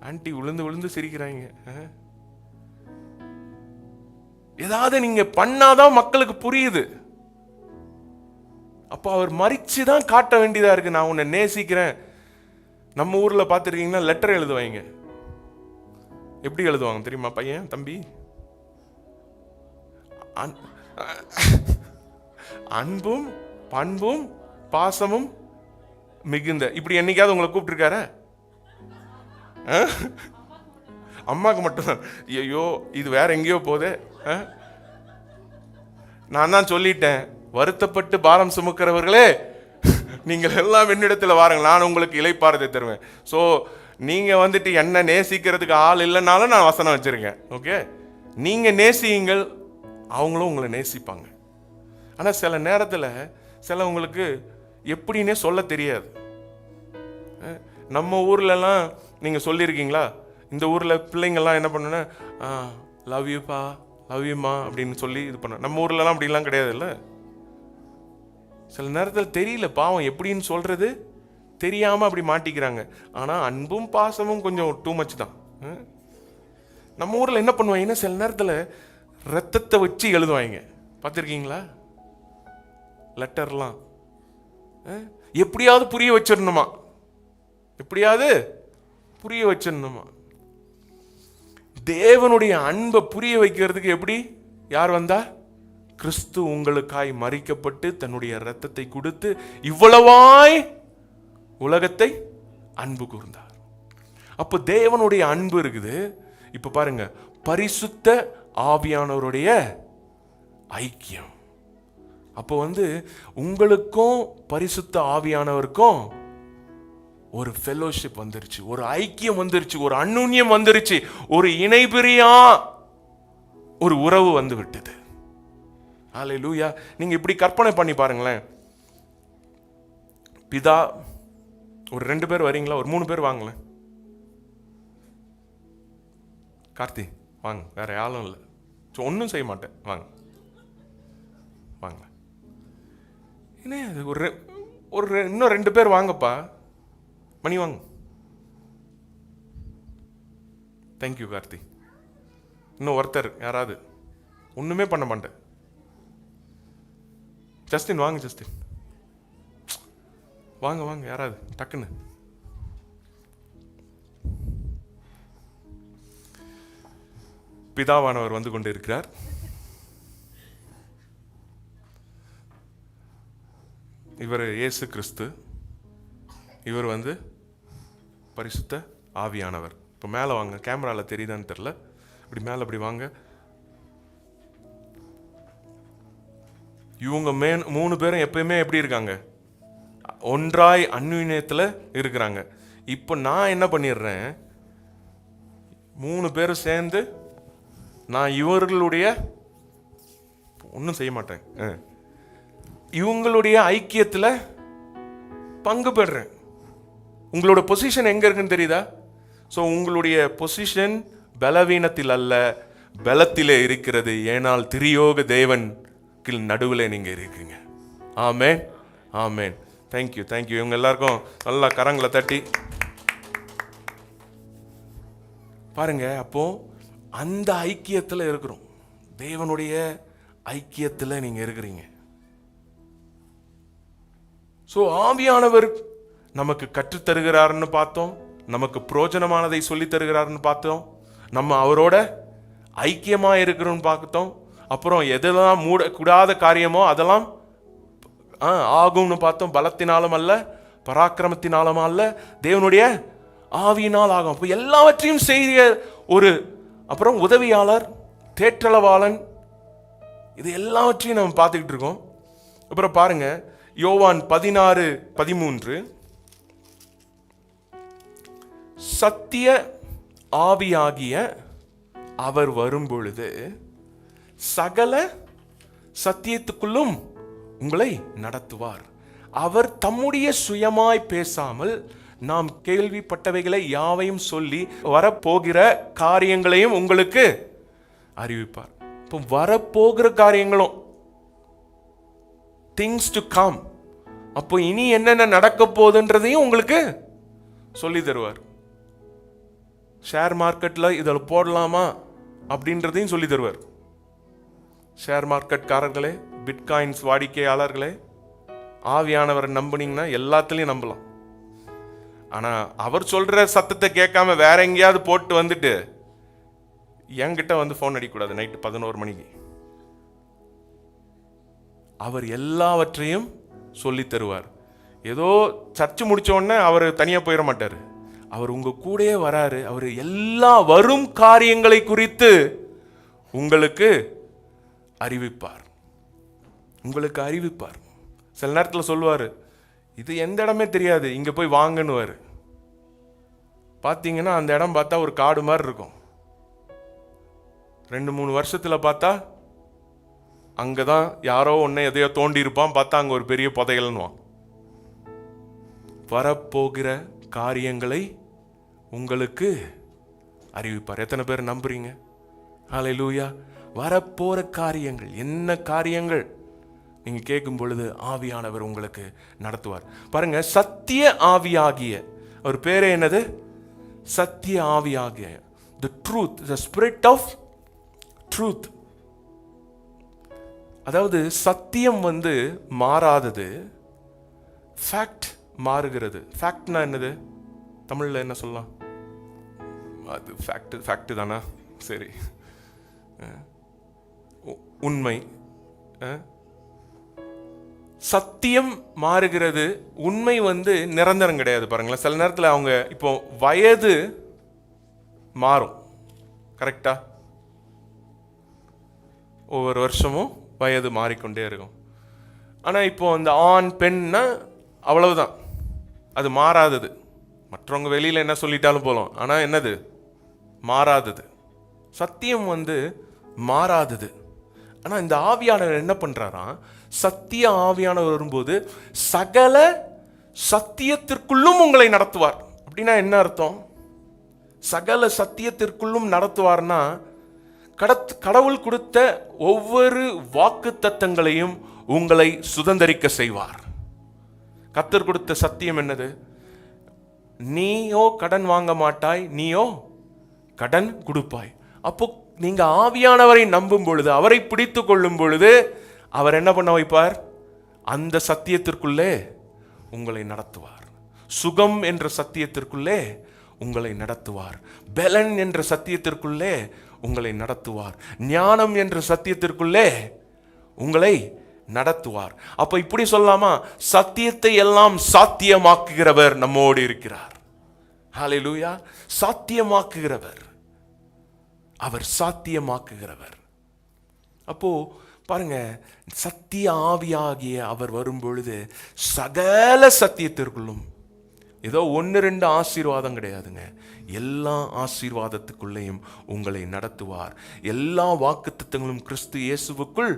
ஆன்டி விழுந்து விழுந்து சிரிக்கிறாங்க. ஏதாவது நீங்க பண்ணாதான் மக்களுக்கு புரியுது. அப்போ அவர் மரிச்சுதான் காட்ட வேண்டியதா இருக்கு, நான் உன்னை நேசிக்கிறேன். நம்ம ஊர்ல பார்த்துருக்கீங்கன்னா லெட்டர் எழுதுவாங்க. எப்படி எழுதுவாங்க தெரியுமா? பையன், தம்பி, அன்பும் பண்பும் பாசமும் மிகுந்த. இப்படி என்னைக்காவது உங்களை கூப்பிட்டுருக்கார? அம்மாக்கு மட்டும். ஐயோ, இது வேற எங்கேயோ போதே. நான் தான் சொல்லிட்டேன், வருத்தப்பட்டு பாரம் சுமக்கிறவர்களே நீங்கள் எல்லாம் என்னிடத்தில் வாருங்கள், நான் உங்களுக்கு இளைப்பாறுதலை தருவேன். ஸோ நீங்க வந்துட்டு என்ன நேசிக்கிறதுக்கு ஆள் இல்லைனாலும் நான் வசனம் வச்சிருக்கேன். ஓகே, நீங்க நேசியுங்கள், அவங்களும் உங்களை நேசிப்பாங்க. ஆனா சில நேரத்தில் சிலவங்களுக்கு எப்படின்னே சொல்ல தெரியாது. நம்ம ஊர்லலாம் நீங்க சொல்லியிருக்கீங்களா, இந்த ஊர்ல பிள்ளைங்கள்லாம் என்ன பண்ணுன்னா லவ் யூப்பா, லவ் யூமா அப்படின்னு சொல்லி இது பண்ண. நம்ம ஊர்லலாம் அப்படிலாம் கிடையாது இல்லை. சில நேரத்தில் தெரியல, பாவம் எப்படின்னு சொல்றது தெரியாம அப்படி மாட்டிக்கிறாங்க. ஆனா அன்பும் பாசமும் கொஞ்சம் டூ மச் தான். நம்ம ஊர்ல என்ன பண்ணுவாங்கன்னா சில நேரத்தில் ரத்தத்தை வச்சு எழுதுவாங்க, பார்த்துருக்கீங்களா? லெட்டர்லாம் எப்படியாவது புரிய வச்சிடணுமா, எப்படியாவது புரிய வச்சிடணுமா. தேவனுடைய அன்பை புரிய வைக்கிறதுக்கு எப்படி யார் வந்தா? கிறிஸ்து உங்களுக்காய் மரிக்கப்பட்டு தன்னுடைய இரத்தத்தை கொடுத்து இவ்வளவாய் உலகத்தை அன்பு கூர்ந்தார். அப்போ தேவனுடைய அன்பு இருக்குது. இப்ப பாருங்க, பரிசுத்த ஆவியானவருடைய ஐக்கியம். அப்போ உங்களுக்கும் பரிசுத்த ஆவியானவருக்கும் ஒரு ஃபெலோஷிப் வந்துருச்சு, ஒரு ஐக்கியம் வந்துருச்சு, ஒரு அன்னுன்யம் வந்துருச்சு, ஒரு இணைபிரியா ஒரு உறவு வந்து விட்டது. ஹல்லேலூயா. நீங்க இப்படி கற்பனை பண்ணி பாருங்களேன். பிதா, ஒரு 2 பேர் வரீங்களா? ஒரு 3 பேர் வாங்களேன். கார்த்தி வாங்க, வேற யாரும் இல்லை, ஒன்றும் செய்ய மாட்டேன், வாங்க வாங்க. என்ன அது, ஒரு இன்னும் 2 பேர் வாங்கப்பா. மணி வாங்க. தேங்க்யூ கார்த்தி. இன்னும் ஒருத்தர் யாராவது? ஒன்றுமே பண்ண மாட்டேன். ஜஸ்டின் வாங்க, ஜஸ்டின் வாங்க வாங்க, யாராவது டக்குன்னு. பிதாவானவர் வந்து கொண்டு இருக்கிறார். இவர் இயேசு கிறிஸ்து, இவர் பரிசுத்த ஆவியானவர். இப்போ மேலே வாங்க, கேமராவில் தெரியுதான்னு தெரில, இப்படி மேலே அப்படி வாங்க. இவங்க 3 பேரும் எப்பயுமே எப்படி இருக்காங்க? ஒன்றாய் அந்யுன்யத்தில் இருக்கிறாங்க. இப்போ நான் என்ன பண்ணிடுறேன், 3 பேரும் சேர்ந்து நான் இவர்களுடைய ஒன்றும் செய்ய மாட்டேன், இவங்களுடைய ஐக்கியத்தில் பங்கு பெறுறேன். உங்களோட பொசிஷன் எங்க இருக்குன்னு தெரியுதா? ஸோ உங்களுடைய பொசிஷன் பலவீனத்தில் அல்ல, பலத்திலே இருக்கிறது. ஏனால் திரியோக தேவன் நடுவில் நீங்க இருக்கீங்க. Amen, amen. Thank you, thank you. இவங்க எல்லாருக்கும் நல்லா கரங்களை தட்டி பாருங்க. அப்போ அந்த ஐக்கியத்தில் இருக்கிறோம், தேவனுடைய ஐக்கியத்தில் நீங்க இருக்கிறீங்க. ஸோ ஆவியானவர் நமக்கு கற்றுத்தருகிறாருன்னு பார்த்தோம், நமக்கு பிரயோஜனமானதை சொல்லி தருகிறாருன்னு பார்த்தோம், நம்ம அவரோட ஐக்கியமா இருக்கிறோம்னு பார்த்தோம். அப்புறம் எதெல்லாம் மூடக்கூடாத காரியமோ அதெல்லாம் ஆகும்னு பார்த்தோம். பலத்தினாலும் அல்ல, பராக்கிரமத்தினாலும் அல்ல, தேவனுடைய ஆவியினால் ஆகும். அப்போ எல்லாவற்றையும் செய்ய ஒரு அப்புறம் உதவியாளர், தேற்றளவாளன், இது எல்லாவற்றையும் நம்ம பார்த்துக்கிட்டு இருக்கோம். அப்புறம் பாருங்க, யோவான் 16:13, சத்திய ஆவியாகிய அவர் வரும்பொழுது சகல சத்தியத்துக்குள்ளும் உங்களை நடத்துவார். அவர் தம்முடைய சுயமாய் பேசாமல் நாம் கேள்விப்பட்டவைகளை யாவையும் சொல்லி வரப்போகிற காரியங்களையும் உங்களுக்கு அறிவிப்பார். இப்போ வரப்போகிற காரியங்களும் திங்ஸ் டு கம், அப்போ இனி என்னென்ன நடக்க போகுதுன்றதையும் உங்களுக்கு சொல்லி தருவார். ஷேர் மார்க்கெட்ல இதில் போடலாமா அப்படின்றதையும் சொல்லி தருவார். ஷேர் மார்க்கெட்காரர்களே, பிட்காயின்ஸ் வாடிக்கையாளர்களே, ஆவியானவரை நம்பினீங்கன்னா எல்லாத்துலேயும் நம்பலாம். ஆனால் அவர் சொல்கிற சத்தத்தை கேட்காம வேற எங்கேயாவது போட்டு வந்துட்டு என்கிட்ட ஃபோன் அடிக்கக்கூடாது நைட்டு 11 மணிக்கு. அவர் எல்லாவற்றையும் சொல்லி தருவார். ஏதோ சர்ச்சு முடிச்ச உடனே அவர் தனியாக போயிட மாட்டார், அவர் உங்க கூடயே வராரு. அவர் எல்லா வரும் காரியங்களை குறித்து உங்களுக்கு அறிவிப்பார், உங்களுக்கு அறிவிப்பார். சில நேரத்தில் சொல்லுவார், இது எந்த இடமே தெரியாது, இங்கே போய் வாங்கன்னுவார். பார்த்தீங்கன்னா அந்த இடம் பார்த்தா ஒரு காடு மாதிரி இருக்கும். 2-3 வருஷத்துல பார்த்தா அங்கதான் யாரோ ஒன்னை எதையோ தோண்டி இருப்பான், பார்த்தா அங்க ஒரு பெரிய புதையல்னுவான். வரப்போகிற காரியங்களை உங்களுக்கு அறிவிப்பார். எத்தனை பேர் நம்புறீங்க? ஹல்லேலூயா. வரப்போற காரியங்கள் என்ன காரியங்கள் நீங்க கேட்கும் பொழுது ஆவியானவர் உங்களுக்கு நடத்துவார். பாருங்க, சத்திய ஆவியாகிய ஒரு பேரே என்னது? சத்திய ஆவியாகிய, the truth, the spirit of truth. அதாவது சத்தியம் மாறாதது, ஃபேக்ட் மாறுகிறது. ஃபேக்ட்னா என்னது? தமிழ்ல என்ன சொல்லலாம்? அது ஃபேக்ட் தானா? சரி, உண்மை. சத்தியம் மாறுகிறது, உண்மை நிரந்தரம் கிடையாது. பாருங்களேன், சில நேரத்தில் அவங்க இப்போ வயது மாறும், கரெக்டா? ஒவ்வொரு வருஷமும் வயது மாறிக்கொண்டே இருக்கும். ஆனால் இப்போ அந்த ஆண் பெண்ணா அவ்வளவுதான், அது மாறாதது. மற்றவங்க வெளியில் என்ன சொல்லிட்டாலும் போலும், ஆனால் என்னது? மாறாதது. சத்தியம் மாறாதது. ஆனால் இந்த ஆவியானவர் என்ன பண்றாராம்? சத்திய ஆவியானவர் வரும்போது சகல சத்தியத்திற்குள்ளும் உங்களை நடத்துவார். அப்படின்னா என்ன அர்த்தம்? சகல சத்தியத்திற்குள்ளும் நடத்துவார்னா, கடவுள் கொடுத்த ஒவ்வொரு வாக்கு தத்தங்களையும் உங்களை சுதந்தரிக்க செய்வார். கர்த்தர் கொடுத்த சத்தியம் என்னது? நீயோ கடன் வாங்க மாட்டாய், நீயோ கடன் கொடுப்பாய். அப்போ நீங்க ஆவியானவரை நம்பும் பொழுது, அவரை பிடித்து கொள்ளும் பொழுது, அவர் என்ன பண்ண வைப்பார்? அந்த சத்தியத்திற்குள்ளே உங்களை நடத்துவார். சுகம் என்ற சத்தியத்திற்குள்ளே உங்களை நடத்துவார். பலன் என்ற சத்தியத்திற்குள்ளே உங்களை நடத்துவார். ஞானம் என்ற சத்தியத்திற்குள்ளே உங்களை நடத்துவார். அப்ப இப்படி சொல்லலாமா? சத்தியத்தை எல்லாம் சாத்தியமாக்குகிறவர் நம்மோடு இருக்கிறார். ஹல்லேலூயா. சாத்தியமாக்குகிறவர், அவர் சாத்தியமாக்குகிறவர். அப்போ பாருங்க, சத்திய ஆவியாகிய அவர் வரும் பொழுது சகல சத்தியத்திற்குள்ளும், ஏதோ 1-2 ஆசீர்வாதம் கிடையாதுங்க, எல்லா ஆசீர்வாதத்துக்குள்ளேயும் உங்களை நடத்துவார். எல்லா வாக்குத்தத்தங்களும் கிறிஸ்து இயேசுவுக்குள்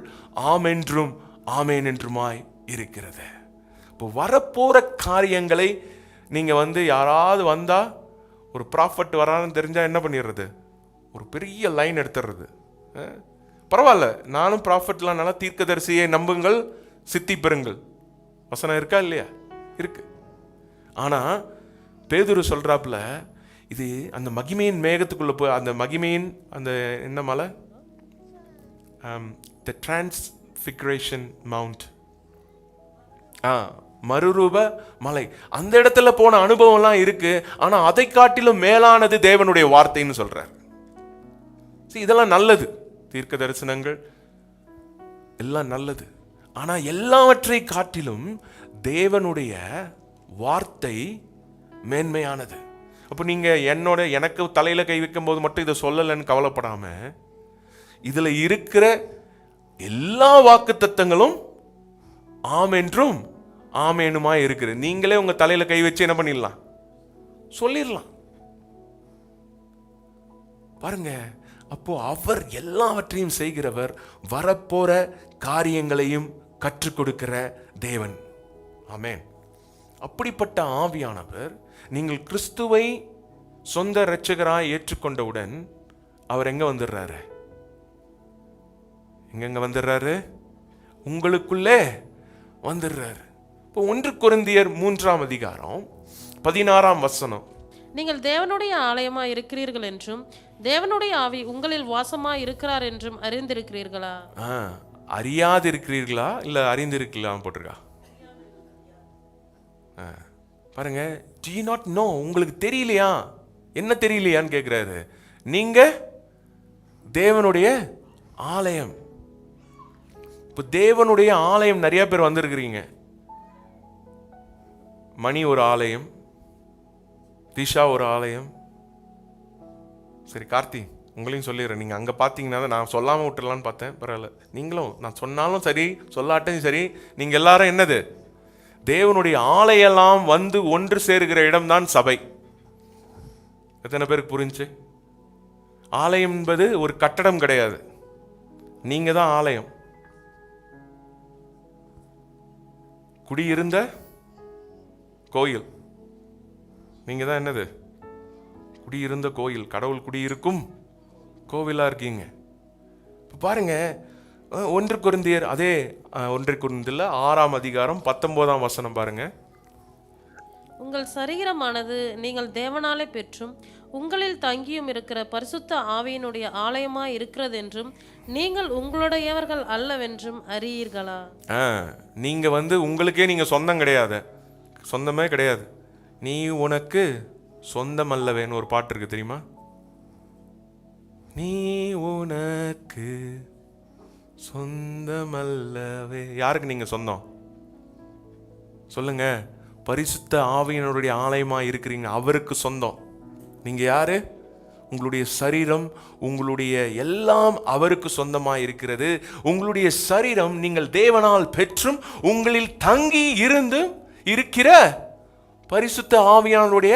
ஆம் என்றும் ஆமேன் என்றுமாய் இருக்கிறது. இப்போ வரப்போற காரியங்களை நீங்க யாராவது வந்தா, ஒரு ப்ராஃபட் வரான்னு தெரிஞ்சா என்ன பண்ணிடுறது? ஒரு பெரிய லைன் எடுத்துடுறது. பரவாயில்ல, நானும் ப்ராஃபட்லாம் நல்லா, தீர்க்கதரிசியை நம்புங்கள் சித்தி பெறுங்கள் வசனம் இருக்கா இல்லையா? இருக்கு. ஆனா பேதுரு சொல்றாப்புல, இது அந்த மகிமையின் மேகத்துக்குள்ள போய், அந்த மகிமையின் அந்த என்ன மலை, தி டிரான்ஸ்ஃபிகரேஷன் மவுண்ட், மறுரூப மலை, அந்த இடத்துல போன அனுபவம்லாம் இருக்கு. ஆனா அதை காட்டிலும் மேலானது தேவனுடைய வார்த்தைன்னு சொல்றார். இதெல்லாம் நல்லது, தீர்க்க தரிசனங்கள் எல்லாம் நல்லது. ஆனா எல்லாவற்றை காட்டிலும் தேவனுடைய வார்த்தை மேன்மையானது. அப்போ நீங்க எனக்கு தலையில கை வைக்கும் போது மட்டும் இதை சொல்லலன்னு கவலைப்படாம, இதுல இருக்கிற எல்லா வாக்கு தத்தங்களும் ஆம் என்றும் ஆமேனுமா இருக்குது. நீங்களே உங்க தலையில கை வச்சு என்ன பண்ணிடலாம்? சொல்லிடலாம். பாருங்க, அப்போ அவர் எல்லாவற்றையும் செய்கிறவர், வரப்போற காரியங்களையும் கற்றுக் கொடுக்கிற தேவன். ஆமென். அப்படிப்பட்ட ஆவியானவர், நீங்கள் கிறிஸ்துவை சொந்த இரட்சகராய் ஏற்றுக்கொண்டவுடன் அவர் எங்க வந்துடுறாரு? எங்க வந்துடுறாரு? உங்களுக்குள்ளே வந்துடுறாரு. இப்போ 1 கொரிந்தியர் 3ஆம் அதிகாரம் 16ஆம் வசனம், நீங்கள் தேவனுடைய ஆலயமா இருக்கிறீர்கள் என்றும் தேவனுடைய ஆவி உங்களில் வாசமா இருக்கிறார் என்றும் அறிந்திருக்கிறீர்களா? அறியாது இருக்கிறீர்களா இல்ல அறிந்திருக்கலாம் போட்டிருக்கா? பாருங்க, do you not know, உங்களுக்கு தெரியலையா? என்ன தெரியலையான்னு கேட்கிறாரு. நீங்க தேவனுடைய ஆலயம். இப்போ தேவனுடைய ஆலயம் நிறைய பேர் வந்திருக்கிறீங்க. மணி ஒரு ஆலயம், திஷா ஒரு ஆலயம். சரி கார்த்தி, உங்களையும் சொல்லிடுறேன், நீங்கள் அங்கே பார்த்தீங்கன்னா தான், நான் சொல்லாமல் விட்டுடலான்னு பார்த்தேன், பரவாயில்ல. நீங்களும், நான் சொன்னாலும் சரி சொல்லாட்டும் சரி, நீங்கள் எல்லாரும் என்னது? தேவனுடைய ஆலயெல்லாம் வந்து ஒன்று சேருகிற இடம்தான் சபை. எத்தனை பேருக்கு புரிஞ்சு? ஆலயம் என்பது ஒரு கட்டடம் கிடையாது, நீங்க தான் ஆலயம். குடியிருந்த கோயில், நீங்க தான் என்னது? குடியிருந்த கோயில். கடவுள் குடியிருக்கும் கோவிலா இருக்கீங்க. பாருங்க, 1 கொரிந்தியர், அதே 1 கொரிந்தியர் 6ஆம் அதிகாரம் 19ஆம் வசனம் பாருங்க. உங்கள் சரீரமானது நீங்கள் தேவனாலே பெற்றும் உங்களில் தங்கியும் இருக்கிற பரிசுத்த ஆவியினுடைய ஆலயமாய் இருக்கிறது என்றும் நீங்கள் உங்களுடையவர்கள் அல்லவென்றும் அறியீர்களா? நீங்க உங்களுக்கே நீங்க சொந்தம் கிடையாது, சொந்தமே கிடையாது. நீ உனக்கு சொந்தம் அல்லவேன்னு ஒரு பாட்டு இருக்கு தெரியுமா? நீ உனக்கு சொந்தம் அல்லவே. யாருக்கு நீங்க சொந்தம் சொல்லுங்க? பரிசுத்த ஆவியினுடைய ஆலயமா இருக்கிறீங்க, அவருக்கு சொந்தம். நீங்க யாரு? உங்களுடைய சரீரம், உங்களுடைய எல்லாம் அவருக்கு சொந்தமா இருக்கிறது. உங்களுடைய சரீரம் நீங்கள் தேவனால் பெற்றும் உங்களில் தங்கி இருந்து இருக்கிற பரிசுத்த ஆவியானுடைய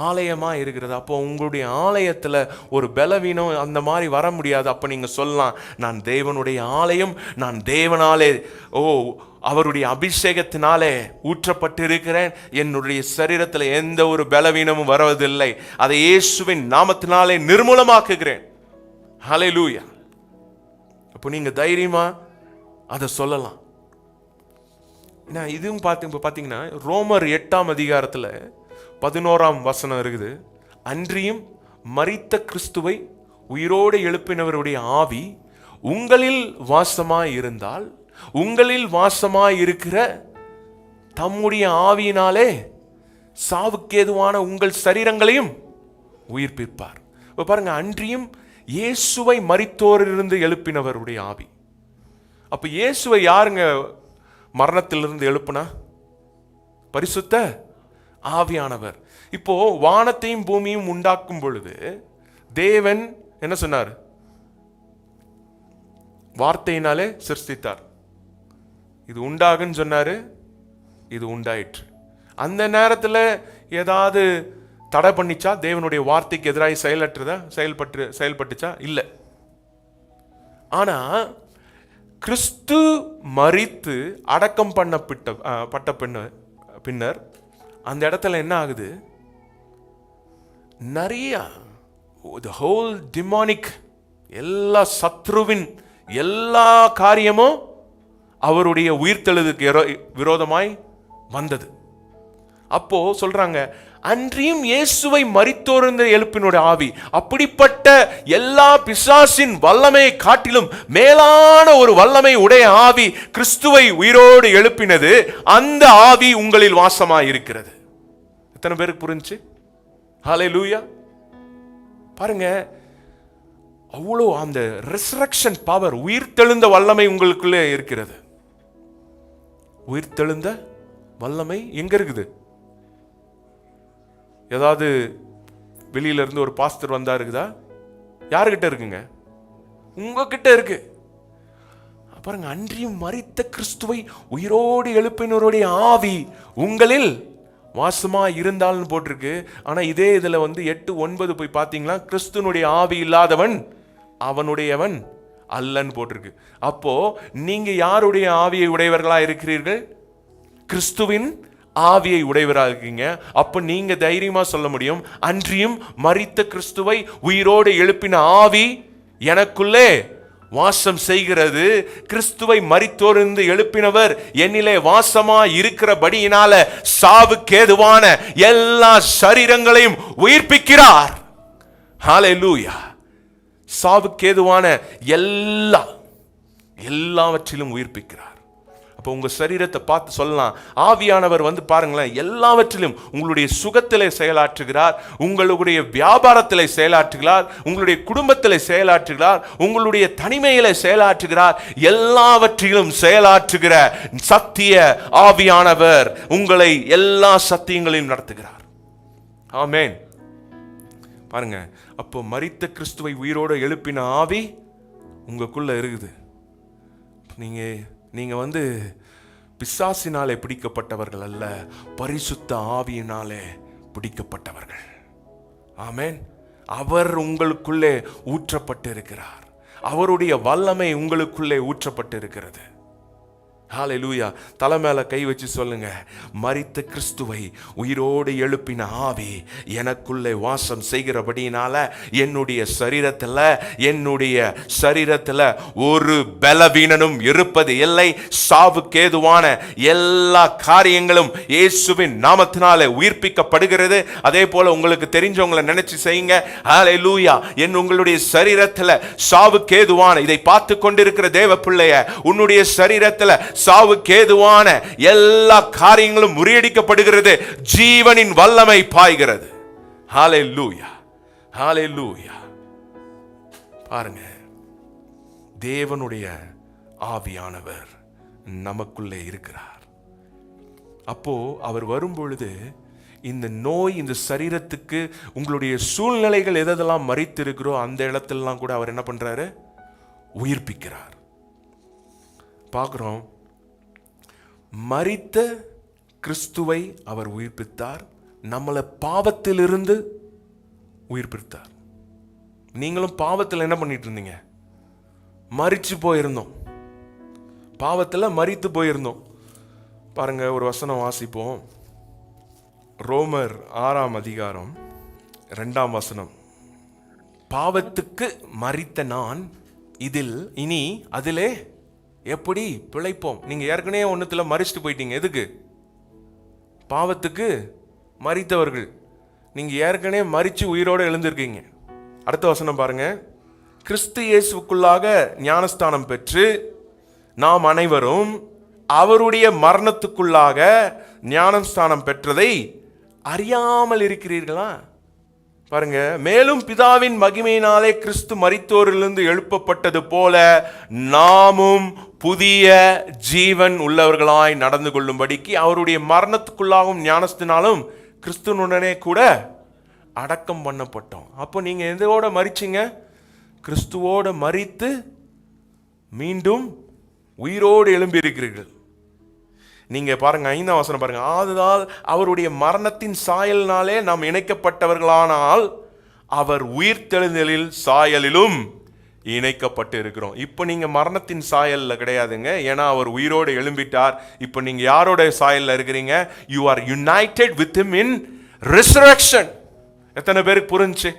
ஆலயமா இருக்கிறது. அப்போ உங்களுடைய ஆலயத்துல ஒரு பலவீனம் அந்த மாதிரி வர முடியாது. அப்ப நீங்க சொல்லலாம், நான் தேவனுடைய ஆலயம், நான் தேவனாலே அவருடைய அபிஷேகத்தினாலே ஊற்றப்பட்டு இருக்கிறேன், என்னுடைய சரீரத்தில் எந்த ஒரு பலவீனமும் வருவதில்லை, அதை இயேசுவின் நாமத்தினாலே நிர்மூலமாக்குகிறேன். ஹல்லேலூயா. அப்போ நீங்க தைரியமா அதை சொல்லலாம். இதுவும் பார்த்தீங்கன்னா ரோமர் 8ஆம் அதிகாரத்தில் 11ஆம் வசனம் இருக்குது. அன்றியும் மரித்த கிறிஸ்துவை உயிரோடு எழுப்பினவருடைய ஆவி உங்களில் வாசமாய் இருந்தால், உங்களில் வாசமாய் இருக்கிற தம்முடைய ஆவியினாலே சாவுக்கேதுவான உங்கள் சரீரங்களையும் உயிர்ப்பிப்பார். பாருங்க, அன்றியும் இயேசுவை மரித்தோரிலிருந்து எழுப்பினவருடைய ஆவி. அப்ப இயேசுவை யாருங்க மரணத்திலிருந்து எழுப்புனா? பரிசுத்த ஆவியானவர். இப்போ வானத்தையும் பூமியும் உண்டாக்கும் பொழுது தேவன் என்ன சொன்னார்? வார்த்தையினாலே சிருஷ்டித்தார். இது உண்டாகுன்னு சொன்னாரு, இது உண்டாயிற்று. அந்த நேரத்தில் ஏதாவது தடை பண்ணிச்சா? தேவனுடைய வார்த்தைக்கு எதிராக செயல்பட்டுச்சா? இல்லை. ஆனா கிறிஸ்து மரித்து அடக்கம் பண்ணப்பட்ட பின்னர் அந்த இடத்துல என்ன ஆகுது? நிறைய ஹோல் டிமானிக், எல்லா சத்ருவின் எல்லா காரியமும் அவருடைய உயிர்த்தெழுதுக்கு விரோதமாய் வந்தது. அப்போ சொல்றாங்க, அன்றியும் இயேசுவை மரித்தோர்ந்த எழுப்பினுடைய ஆவி. அப்படிப்பட்ட எல்லா பிசாசின் வல்லமையை காட்டிலும் மேலான ஒரு வல்லமை உடைய ஆவி கிறிஸ்துவை உயிரோடு எழுப்பினது. அந்த ஆவி உங்களில் வாசமாய் இருக்கிறது. எத்தனை பேருக்கு புரிஞ்சு? ஹல்லேலூயா. பாருங்க, அவ்வளோ அந்த ரெசரக்ஷன் பவர், உயிர்த்தெழுந்த வல்லமை உங்களுக்குள்ளே இருக்கிறது. உயிர்த்தெழுந்த வல்லமை எங்க இருக்குது? ஏதாவது வெளியில இருந்து ஒரு பாஸ்டர் வந்தா இருக்குதா? யாருக்கிட்ட இருக்குங்க? உங்ககிட்ட இருக்கு. பாருங்க, அன்றியும் மரித்த கிறிஸ்துவை உயிரோடு எழுப்பினருடைய ஆவி உங்களில் வாசமா இருந்தால்னு போட்டிருக்கு. ஆனா இதே இதுல 8:9 போய் பார்த்தீங்களா, கிறிஸ்துனுடைய ஆவி இல்லாதவன் அவனுடையவன் அல்லன்னு போட்டிருக்கு. அப்போ நீங்க யாருடைய ஆவியை உடையவர்களா இருக்கிறீர்கள்? கிறிஸ்துவின் ஆவியை உடையவராக இருக்கீங்க. அப்ப நீங்க தைரியமா சொல்ல முடியும், அன்றியும் மரித்த கிறிஸ்துவை உயிரோடு எழுப்பின ஆவி எனக்குள்ளே வாசம் செய்கிறது. கிறிஸ்துவை மரித்தோரிலிருந்து எழுப்பினவர் என்னிலே வாசமா இருக்கிறபடியினால சாவுக்கேதுவான எல்லா சரீரங்களையும் உயிர்ப்பிக்கிறார். ஹல்லேலூயா. சாவுக்கேதுவான எல்லாவற்றிலும் உயிர்ப்பிக்கிறார். அப்போ உங்க சரீரத்தை பார்த்து சொல்லலாம், ஆவியானவர் பாருங்களேன், எல்லாவற்றிலும் உங்களுடைய சுகத்திலே செயலாற்றுகிறார், உங்களுடைய வியாபாரத்திலே செயலாற்றுகிறார், உங்களுடைய குடும்பத்திலே செயலாற்றுகிறார், உங்களுடைய தனிமையிலே செயலாற்றுகிறார். எல்லாவற்றிலும் செயலாற்றுகிற சத்திய ஆவியானவர் உங்களை எல்லா சத்தியங்களையும் நடத்துகிறார். ஆமென். பாருங்க, அப்போ மரித்த கிறிஸ்துவை உயிரோடு எழுப்பின ஆவி உங்களுக்குள்ள இருக்குது. நீங்க பிசாசினாலே பிடிக்கப்பட்டவர்கள் அல்ல, பரிசுத்த ஆவியினாலே பிடிக்கப்பட்டவர்கள். ஆமென். அவர் உங்களுக்குள்ளே ஊற்றப்பட்டிருக்கிறார். அவருடைய வல்லமை உங்களுக்குள்ளே ஊற்றப்பட்டிருக்கிறது. ஹல்லேலூயா. தலை மேல கை வச்சு சொல்லுங்க, மரித்த கிறிஸ்துவை உயிரோடு எழுப்பின ஆவி எனக்குள்ளே வாசம் செய்கிறபடினால என்னுடைய சரீரத்தில் ஒரு பலவீனனும் இருப்பது இல்லை. சாவுக்கேதுவான எல்லா காரியங்களும் இயேசுவின் நாமத்தினாலே உயிர்ப்பிக்கப்படுகிறது. அதே போல உங்களுக்கு தெரிஞ்சவங்களை நினைச்சு செய்யுங்க. ஹல்லேலூயா. உங்களுடைய சரீரத்தில் சாவுக்கேதுவான, இதை பார்த்து கொண்டிருக்கிற தேவ பிள்ளைய, உன்னுடைய சரீரத்தில் சாவுக்கேதுவான எல்லா காரியங்களும் முறியடிக்கப்படுகிறது. ஜீவனின் வல்லமை பாய்கிறது. ஹல்லேலூயா, ஹல்லேலூயா. பாருங்க, தேவனுடைய ஆவியானவர் நமக்குள்ளே இருக்கிறார். அப்போ அவர் வரும்பொழுது இந்த நோய், இந்த சரீரத்துக்கு உங்களுடைய சூழ்நிலைகள் எதெல்லாம் மரித்து இருக்கிறோ அந்த இடத்திலலாம் கூட அவர் என்ன பண்றாரு? உயிர்ப்பிக்கிறார். பார்க்கிறோம், மரித்த கிறிஸ்துவை அவர் உயிர்ப்பித்தார். நம்மளை பாவத்திலிருந்து உயிர்ப்பித்தார். நீங்களும் பாவத்தில் என்ன பண்ணிட்டு இருந்தீங்க? மரிச்சு போயிருந்தோம். பாவத்தில் மரித்து போயிருந்தோம். பாருங்க, ஒரு வசனம் வாசிப்போம். ரோமர் 6ஆம் அதிகாரம் 2ஆம் வசனம். பாவத்துக்கு மரித்த நான் இதில் இனி அதிலே எப்படி பிழைப்போம்? நீங்க ஏற்கனவே ஒண்ணுத்துல மரிச்சுட்டு போயிட்டீங்க. எதுக்கு? பாவத்துக்கு மரித்தவர்கள். நீங்க ஏற்கனவே மரிச்சு உயிரோடு எழுந்திருக்கீங்க. அடுத்த வசனம் பாருங்க. கிறிஸ்து இயேசுக்குள்ளாக ஞானஸ்தானம் பெற்று நாம் அனைவரும் அவருடைய மரணத்துக்குள்ளாக ஞானஸ்தானம் பெற்றதை அறியாமல் இருக்கிறீர்களா? பாருங்க, மேலும் பிதாவின் மகிமையினாலே கிறிஸ்து மரித்தோரிலிருந்து எழுப்பப்பட்டது போல நாமும் புதிய ஜீவன் உள்ளவர்களாய் நடந்து கொள்ளும்படிக்கு அவருடைய மரணத்துக்குள்ளாகவும் ஞானத்தினாலும் கிறிஸ்துவுடனே கூட அடக்கம் பண்ணப்பட்டோம். அப்போ நீங்க எதோட மரிச்சீங்க? கிறிஸ்துவோட மரித்து மீண்டும் உயிரோடு எழும்பி இருக்கிறீர்கள். நீங்க பாருங்க, 5ஆம் வசனம் பாருங்க. ஆதலால் அவருடைய மரணத்தின் சாயலினாலே நாம் இணைக்கப்பட்டவர்களானால் அவர் உயிர்த்தெழுதலில் சாயலிலும் இணைக்கப்பட்டு இருக்கிறோம். இப்போ நீங்க மரணத்தின் சாயல்ல கிடையாதுங்க, ஏன்னா அவர் உயிரோடு எழும்பிட்டார். இப்போ நீங்க யாரோட சாயல்ல இருக்கிறீங்க? You are United with him in resurrection. எத்தனை பேருக்கு புரிஞ்சு?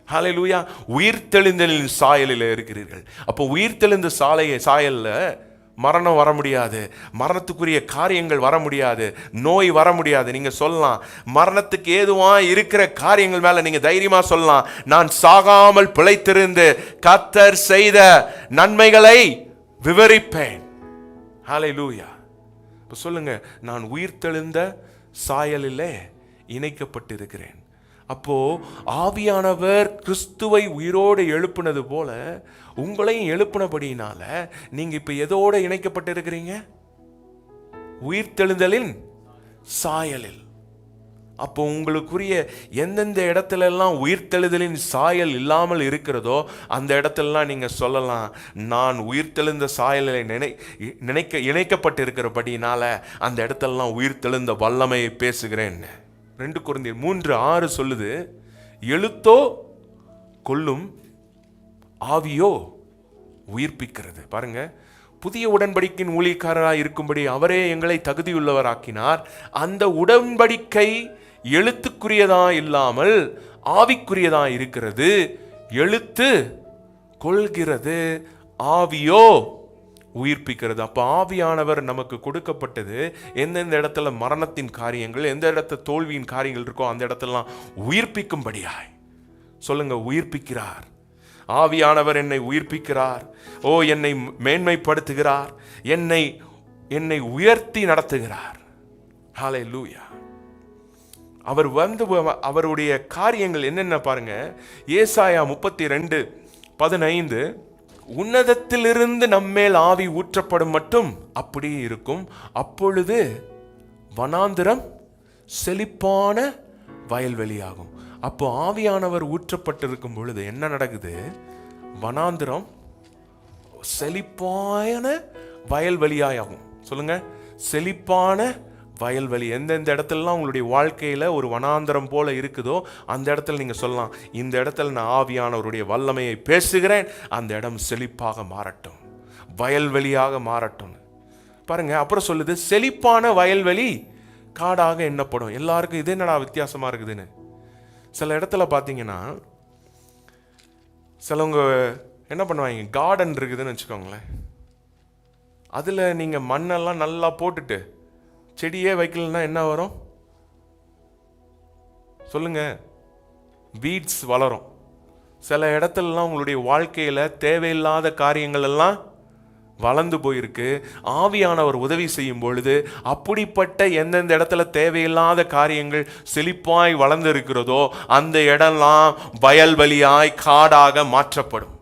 ஹல்லேலூயா. உயிர்த்தெழுதலின் சாயலில் இருக்கிறீர்கள். அப்போ உயிர்த்தெழுந்த சாயல்ல மரணம் வர முடியாது, மரணத்துக்குரிய காரியங்கள் வர முடியாது, நோய் வர முடியாது. நீங்க சொல்லலாம், மரணத்துக்கு ஏதுவா இருக்கிற காரியங்கள் மேல நீங்க தைரியமா சொல்லலாம், நான் சாகாமல் பிழைத்திருந்து கர்த்தர் செய்த நன்மைகளை விவரிப்பேன். ஹல்லேலூயா. இப்ப சொல்லுங்க, நான் உயிர்த்தெழுந்த சாயலிலே இணைக்கப்பட்டிருக்கிறேன். அப்போ ஆவியானவர் கிறிஸ்துவை உயிரோடு எழுப்புனது போல உங்களையும் எழுப்புனபடினால நீங்க இப்ப எதோட இணைக்கப்பட்டிருக்கிறீங்க? உயிர்த்தெழுதலின் சாயலில். அப்போ உங்களுக்குரிய எந்தெந்த இடத்துல எல்லாம் உயிர்த்தெழுதலின் சாயல் இல்லாமல் இருக்கிறதோ அந்த இடத்துலலாம் நீங்க சொல்லலாம், நான் உயிர்த்தெழுந்த சாயலில் இணைக்கப்பட்டிருக்கிறபடினால அந்த இடத்துலலாம் உயிர்த்தெழுந்த வல்லமையை பேசுகிறேன். 2 கொரிந்தியர் 3:6 சொல்லுது, எழுத்தோ கொல்லும், ஆவியோ உயிர்ப்பிக்கிறது. பாருங்க, புதிய உடன்படிக்கையின் ஊழியக்காரராய் இருக்கும்படி அவரே எங்களை தகுதியுள்ளவராக்கினார். அந்த உடன்படிக்கை எழுத்துக்குரியதா இல்லாமல் ஆவிக்குரியதா இருக்கிறது. எழுத்து கொள்கிறது, ஆவியோ உயிர்ப்பிக்கிறது. அப்ப ஆவியானவர் நமக்கு கொடுக்கப்பட்டது எந்தெந்த இடத்துல மரணத்தின் காரியங்கள், எந்த இடத்துல தோல்வியின் காரியங்கள் இருக்கோ அந்த இடத்தெல்லாம் உயிர்ப்பிக்கும்படியாய். சொல்லுங்க, உயிர்ப்பிக்கிறார். ஆவியானவர் என்னை உயிர்ப்பிக்கிறார். ஓ, என்னை மேன்மைப்படுத்துகிறார், என்னை உயர்த்தி நடத்துகிறார். ஹல்லேலூயா. அவர் அவருடைய காரியங்கள் என்னென்ன பாருங்க. ஏசாயா 32:15, உன்னதத்திலிருந்து நம்மேல் ஆவி ஊற்றப்படும் மட்டும் அப்படியே இருக்கும், அப்பொழுது வனாந்திரம் செழிப்பான வயல்வெளியாகும். அப்போ ஆவியானவர் ஊற்றப்பட்டிருக்கும் பொழுது என்ன நடக்குது? வனாந்திரம் செழிப்பான வயல்வெளியாகும். சொல்லுங்க, செழிப்பான வயல்வெளி எந்தெந்த இடத்துலலாம் உங்களுடைய வாழ்க்கையில் ஒரு வனாந்தரம் போல இருக்குதோ அந்த இடத்துல நீங்கள் சொல்லலாம், இந்த இடத்துல நான் ஆவியானவருடைய வல்லமையை பேசுகிறேன், அந்த இடம் செழிப்பாக மாறட்டும், வயல்வெளியாக மாறட்டும். பாருங்க, அப்புறம் சொல்லுது செழிப்பான வயல்வெளி காடாக எண்ணப்படும். எல்லாருக்கும் இது என்னடா வித்தியாசமாக இருக்குதுன்னு. சில இடத்துல பார்த்தீங்கன்னா சிலவங்க என்ன பண்ணுவாங்க, கார்டன் இருக்குதுன்னு வச்சுக்கோங்களேன், அதில் நீங்கள் மண்ணெல்லாம் நல்லா போட்டுட்டு செடியே வைக்கலன்னா என்ன வரும் சொல்லுங்க? வீட்ஸ் வளரும். சில இடத்துலலாம் உங்களுடைய வாழ்க்கையில் தேவையில்லாத காரியங்கள் எல்லாம் வளர்ந்து போயிருக்கு. ஆவியானவர் உதவி செய்யும் பொழுது அப்படிப்பட்ட எந்தெந்த இடத்துல தேவையில்லாத காரியங்கள் செழிப்பாய் வளர்ந்து இருக்கிறதோ அந்த இடம்லாம் வயல்வெளியாய் காடாக மாற்றப்படும்.